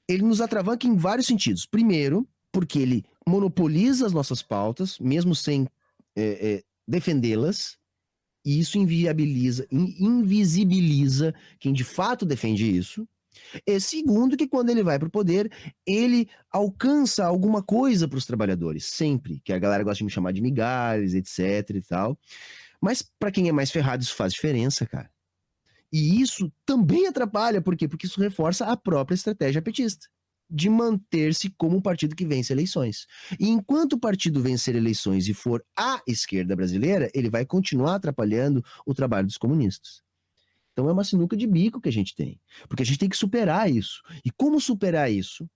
ele nos atravanca em vários sentidos. Primeiro, porque ele monopoliza as nossas pautas, mesmo sem defendê-las. E isso invisibiliza quem de fato defende isso. E segundo, que quando ele vai para o poder, ele alcança alguma coisa para os trabalhadores, sempre. Que a galera gosta de me chamar de migalhas, etc e tal. Mas para quem é mais ferrado, isso faz diferença, cara. E isso também atrapalha, por quê? Porque isso reforça a própria estratégia petista de manter-se como um partido que vence eleições. E enquanto o partido vencer eleições e for a esquerda brasileira, ele vai continuar atrapalhando o trabalho dos comunistas. Então é uma sinuca de bico que a gente tem, porque a gente tem que superar isso. E como superar isso?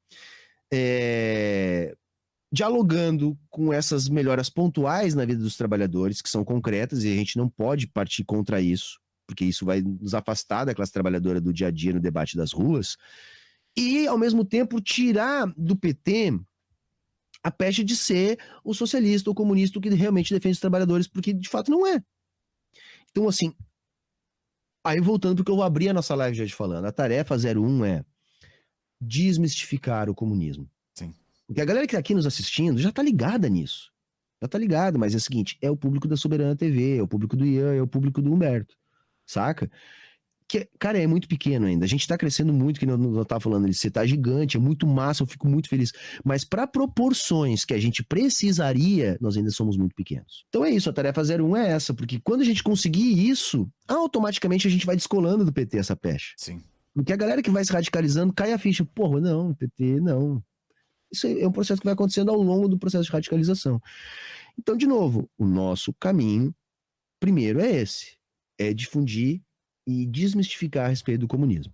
Dialogando com essas melhoras pontuais na vida dos trabalhadores, que são concretas, e a gente não pode partir contra isso, porque isso vai nos afastar da classe trabalhadora do dia a dia no debate das ruas, e, ao mesmo tempo, tirar do PT a peste de ser o socialista, o comunista, o que realmente defende os trabalhadores, porque de fato não é. Então, assim, aí voltando porque eu vou abrir a nossa live já de falando, a tarefa 01 é desmistificar o comunismo. Sim. Porque a galera que tá aqui nos assistindo já tá ligada nisso. Já tá ligada, mas é o seguinte, é o público da Soberana TV, é o público do Ian, é o público do Humberto, saca? Que, cara, é muito pequeno ainda. A gente tá crescendo muito, que não tá falando ali, você tá gigante, é muito massa, eu fico muito feliz. Mas para proporções que a gente precisaria, nós ainda somos muito pequenos. Então é isso, a tarefa 01 é essa, porque quando a gente conseguir isso, automaticamente a gente vai descolando do PT essa pecha. Sim. Porque a galera que vai se radicalizando cai a ficha. Porra, não, PT não. Isso é um processo que vai acontecendo ao longo do processo de radicalização. Então, de novo, o nosso caminho primeiro é esse, é difundir e desmistificar a respeito do comunismo.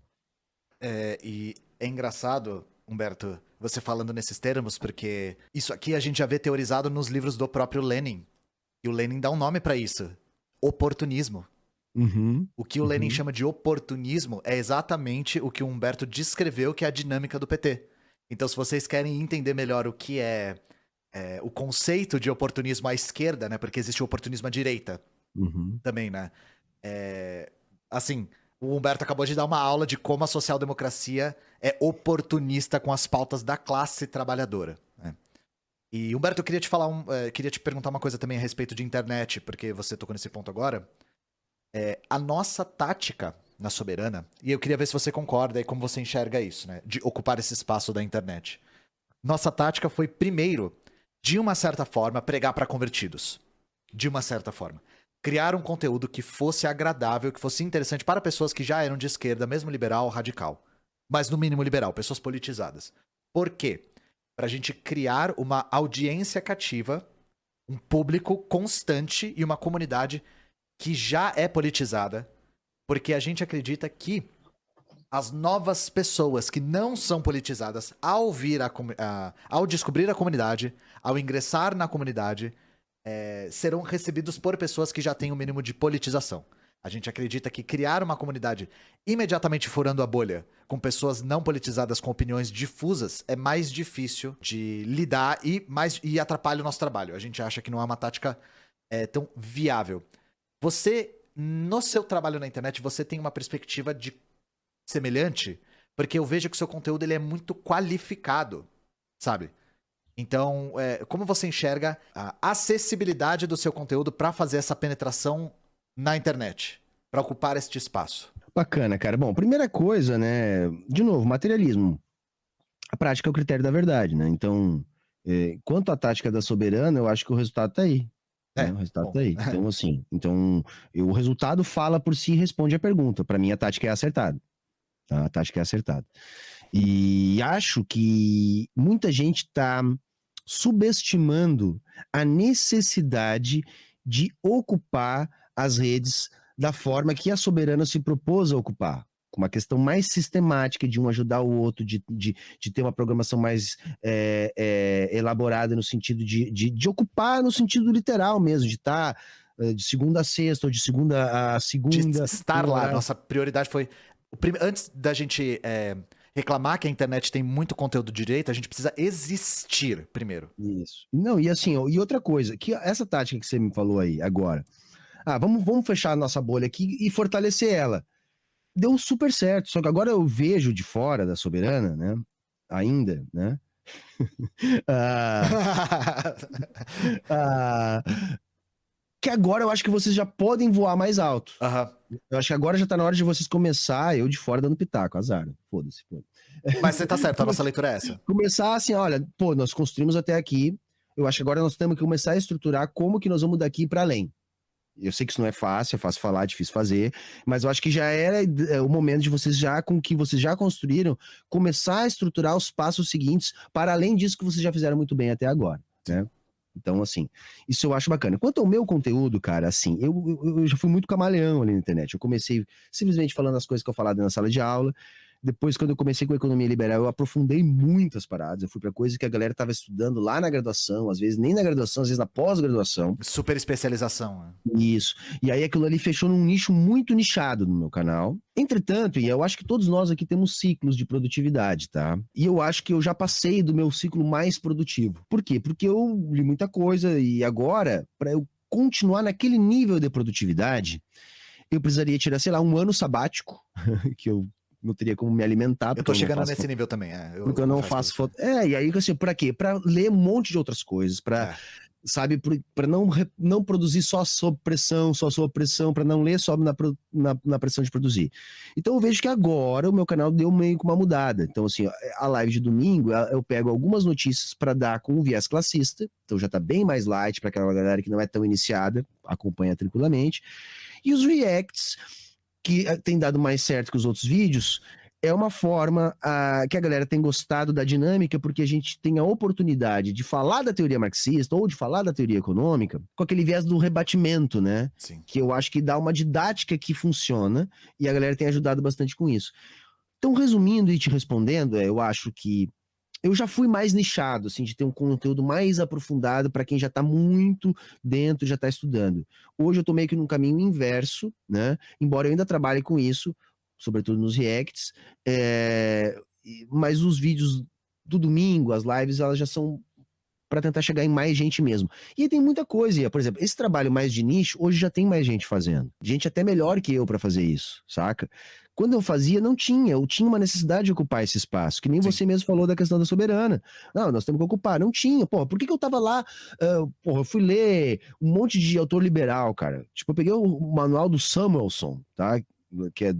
E é engraçado, Humberto, você falando nesses termos, porque isso aqui a gente já vê teorizado nos livros do próprio Lenin. E o Lenin dá um nome pra isso: oportunismo. O que o Lenin chama de oportunismo é exatamente o que o Humberto descreveu, que é a dinâmica do PT. Então, se vocês querem entender melhor o que é o conceito de oportunismo à esquerda, né? Porque existe o oportunismo à direita também, né? Assim, o Humberto acabou de dar uma aula de como a social-democracia é oportunista com as pautas da classe trabalhadora, né? E, Humberto, eu queria te falar, queria te perguntar uma coisa também a respeito de internet, porque você tocou nesse ponto agora. A nossa tática na Soberana, e eu queria ver se você concorda e como você enxerga isso, né? De ocupar esse espaço da internet. Nossa tática foi, primeiro, de uma certa forma, pregar para convertidos. De uma certa forma. Criar um conteúdo que fosse agradável, que fosse interessante para pessoas que já eram de esquerda, mesmo liberal ou radical. Mas no mínimo liberal, pessoas politizadas. Por quê? Pra gente criar uma audiência cativa, um público constante e uma comunidade que já é politizada, porque a gente acredita que as novas pessoas que não são politizadas, ao descobrir a comunidade, ao ingressar na comunidade, serão recebidos por pessoas que já têm o mínimo de politização. A gente acredita que criar uma comunidade imediatamente furando a bolha, com pessoas não politizadas com opiniões difusas, é mais difícil de lidar e atrapalha o nosso trabalho. A gente acha que não é uma tática tão viável. Você, no seu trabalho na internet, você tem uma perspectiva semelhante? Porque eu vejo que o seu conteúdo ele é muito qualificado, sabe? Então, como você enxerga a acessibilidade do seu conteúdo para fazer essa penetração na internet, para ocupar este espaço? Bacana, cara. Bom, primeira coisa, né? De novo, materialismo. A prática é o critério da verdade, né? Então, quanto à tática da Soberana, eu acho que o resultado tá aí. Né? O resultado tá aí. Então, assim, o resultado fala por si e responde a pergunta. Para mim, a tática é acertada. Tá? A tática é acertada. E acho que muita gente está subestimando a necessidade de ocupar as redes da forma que a Soberana se propôs a ocupar. Com uma questão mais sistemática de um ajudar o outro, de ter uma programação mais elaborada no sentido de ocupar no sentido literal mesmo, de estar de segunda a sexta ou de segunda a segunda. De estar lá. Nossa prioridade foi... Antes da gente reclamar que a internet tem muito conteúdo de direita, a gente precisa existir primeiro. Isso. Não, e assim, e outra coisa, que essa tática que você me falou aí agora, vamos fechar a nossa bolha aqui e fortalecer ela. Deu super certo, só que agora eu vejo de fora da Soberana, né, ainda, né, que agora eu acho que vocês já podem voar mais alto. Aham. Eu acho que agora já tá na hora de vocês começar, eu de fora dando pitaco, azar. Foda-se, pô. Mas você tá certo, a nossa leitura é essa. Começar assim, olha, pô, nós construímos até aqui, eu acho que agora nós temos que começar a estruturar como que nós vamos daqui para além. Eu sei que isso não é fácil falar, é difícil fazer, mas eu acho que já era o momento de vocês já, com o que vocês já construíram, começar a estruturar os passos seguintes para além disso que vocês já fizeram muito bem até agora, né? Então, assim, isso eu acho bacana. Quanto ao meu conteúdo, cara, assim, eu já fui muito camaleão ali na internet. Eu comecei simplesmente falando as coisas que eu falava na sala de aula. Depois, quando eu comecei com a economia liberal, eu aprofundei muitas paradas. Eu fui para coisas que a galera estava estudando lá na graduação, às vezes nem na graduação, às vezes na pós-graduação. Super especialização. Né? Isso. E aí aquilo ali fechou num nicho muito nichado no meu canal. Entretanto, e eu acho que todos nós aqui temos ciclos de produtividade, tá? E eu acho que eu já passei do meu ciclo mais produtivo. Por quê? Porque eu li muita coisa e agora, para eu continuar naquele nível de produtividade, eu precisaria tirar, sei lá, um ano sabático, que eu não teria como me alimentar. Eu tô chegando nesse nível também. Porque eu não faço foto. E aí, assim, pra quê? Pra ler um monte de outras coisas, pra, sabe, pra não produzir só sob pressão, pra não ler só na pressão de produzir. Então eu vejo que agora o meu canal deu meio que uma mudada. Então, assim, a live de domingo, eu pego algumas notícias pra dar com um viés classista, então já tá bem mais light pra aquela galera que não é tão iniciada, acompanha tranquilamente. E os reacts, que tem dado mais certo que os outros vídeos, é uma forma que a galera tem gostado da dinâmica, porque a gente tem a oportunidade de falar da teoria marxista ou de falar da teoria econômica com aquele viés do rebatimento, né? Sim. Que eu acho que dá uma didática que funciona e a galera tem ajudado bastante com isso. Então, resumindo e te respondendo, eu acho que eu já fui mais nichado, assim, de ter um conteúdo mais aprofundado para quem já está muito dentro, já está estudando. Hoje eu tô meio que num caminho inverso, né? Embora eu ainda trabalhe com isso, sobretudo nos reacts, mas os vídeos do domingo, as lives, elas já são para tentar chegar em mais gente mesmo. E tem muita coisa, por exemplo, esse trabalho mais de nicho, hoje já tem mais gente fazendo. Gente até melhor que eu para fazer isso, saca? Quando eu fazia, não tinha. Eu tinha uma necessidade de ocupar esse espaço, que nem Sim. você mesmo falou da questão da soberana. Não, nós temos que ocupar. Não tinha. Porra, por que eu tava lá? Eu fui ler um monte de autor liberal, cara. Tipo, eu peguei o manual do Samuelson, tá? Que é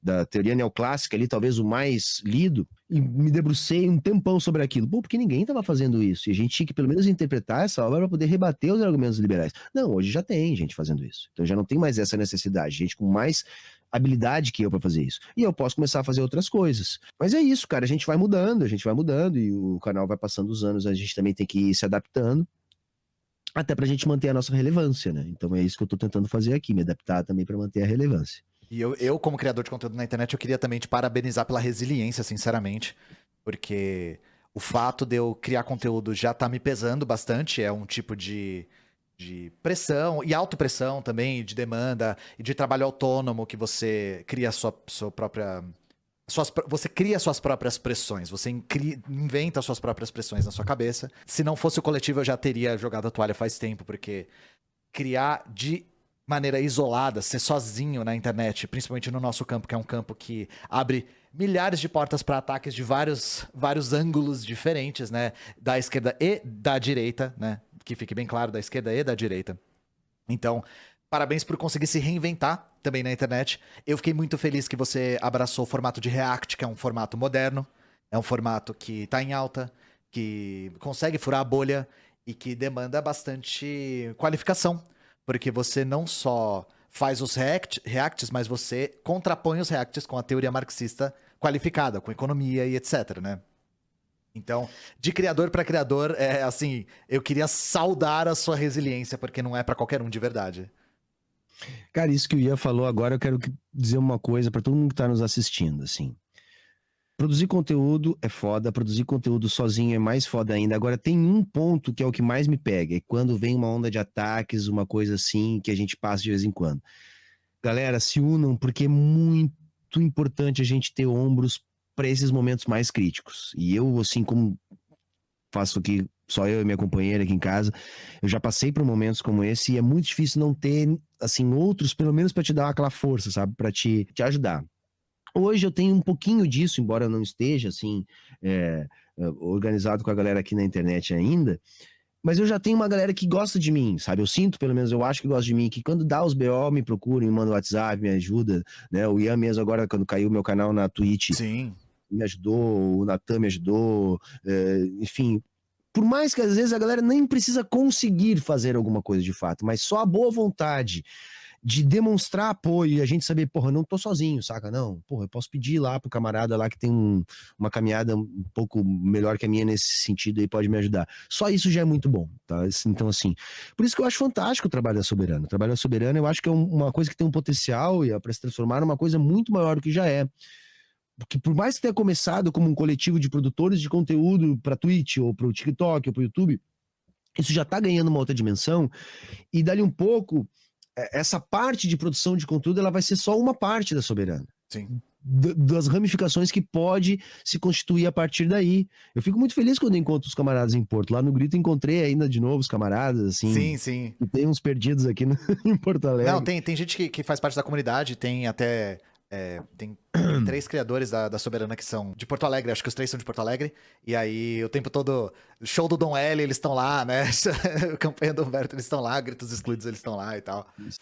da teoria neoclássica ali, talvez o mais lido, e me debrucei um tempão sobre aquilo. Pô, porque ninguém estava fazendo isso. E a gente tinha que pelo menos interpretar essa obra para poder rebater os argumentos liberais. Não, hoje já tem gente fazendo isso. Então já não tem mais essa necessidade. Gente com mais habilidade que eu para fazer isso. E eu posso começar a fazer outras coisas. Mas é isso, cara. A gente vai mudando e o canal vai passando os anos, a gente também tem que ir se adaptando. Até pra gente manter a nossa relevância, né? Então é isso que eu tô tentando fazer aqui, me adaptar também para manter a relevância. E eu, como criador de conteúdo na internet, eu queria também te parabenizar pela resiliência, sinceramente, porque o fato de eu criar conteúdo já tá me pesando bastante, é um tipo de pressão e autopressão também, de demanda e de trabalho autônomo que você cria a sua própria... Você cria suas próprias pressões, você inventa suas próprias pressões na sua cabeça. Se não fosse o coletivo, eu já teria jogado a toalha faz tempo, porque criar de maneira isolada, ser sozinho na internet, principalmente no nosso campo, que é um campo que abre milhares de portas para ataques de vários ângulos diferentes, né? Da esquerda e da direita, né? Que fique bem claro, da esquerda e da direita. Então, parabéns por conseguir se reinventar também na internet. Eu fiquei muito feliz que você abraçou o formato de React, que é um formato moderno, é um formato que tá em alta, que consegue furar a bolha e que demanda bastante qualificação, porque você não só faz os reacts, mas você contrapõe os reacts com a teoria marxista qualificada, com economia e etc, né? Então, de criador para criador, assim, eu queria saudar a sua resiliência, porque não é para qualquer um de verdade. Cara, isso que o Ian falou agora, eu quero dizer uma coisa para todo mundo que tá nos assistindo, assim. Produzir conteúdo é foda, produzir conteúdo sozinho é mais foda ainda. Agora, tem um ponto que é o que mais me pega, é quando vem uma onda de ataques, uma coisa assim, que a gente passa de vez em quando. Galera, se unam, porque é muito importante a gente ter ombros para esses momentos mais críticos. E eu, assim, como faço aqui, só eu e minha companheira aqui em casa, eu já passei por momentos como esse e é muito difícil não ter, assim, outros, pelo menos para te dar aquela força, sabe? Para te ajudar. Hoje eu tenho um pouquinho disso, embora eu não esteja, assim, organizado com a galera aqui na internet ainda, Mas eu já tenho uma galera que gosta de mim, sabe? Eu sinto, pelo menos, eu acho que gosta de mim, que quando dá os BO, me procura, me manda WhatsApp, me ajuda, né? O Ian mesmo agora, quando caiu o meu canal na Twitch, Sim. me ajudou, o Natan me ajudou, enfim. Por mais que às vezes a galera nem precisa conseguir fazer alguma coisa de fato, mas só a boa vontade de demonstrar apoio e a gente saber, porra, eu não tô sozinho, saca? Não, porra, eu posso pedir lá pro camarada lá que tem uma caminhada um pouco melhor que a minha nesse sentido e pode me ajudar. Só isso já é muito bom, tá? Então, assim, por isso que eu acho fantástico o trabalho da Soberana. O trabalho da Soberana eu acho que é uma coisa que tem um potencial para se transformar numa coisa muito maior do que já é. Porque por mais que tenha começado como um coletivo de produtores de conteúdo para Twitch ou para o TikTok ou para o YouTube, isso já está ganhando uma outra dimensão e dali um pouco essa parte de produção de conteúdo ela vai ser só uma parte da Soberana. Sim. Das ramificações que pode se constituir a partir daí. Eu fico muito feliz quando encontro os camaradas em Porto. Lá no Grito encontrei ainda de novo os camaradas, assim. Sim, sim. E tem uns perdidos aqui em Porto Alegre. Não, tem gente que faz parte da comunidade, tem até... tem 3 criadores da Soberana que são de Porto Alegre, acho que os 3 são de Porto Alegre, e aí o tempo todo, show do Dom L, eles estão lá, né? Campanha do Humberto, eles estão lá, Gritos Excluídos, eles estão lá e tal. Isso.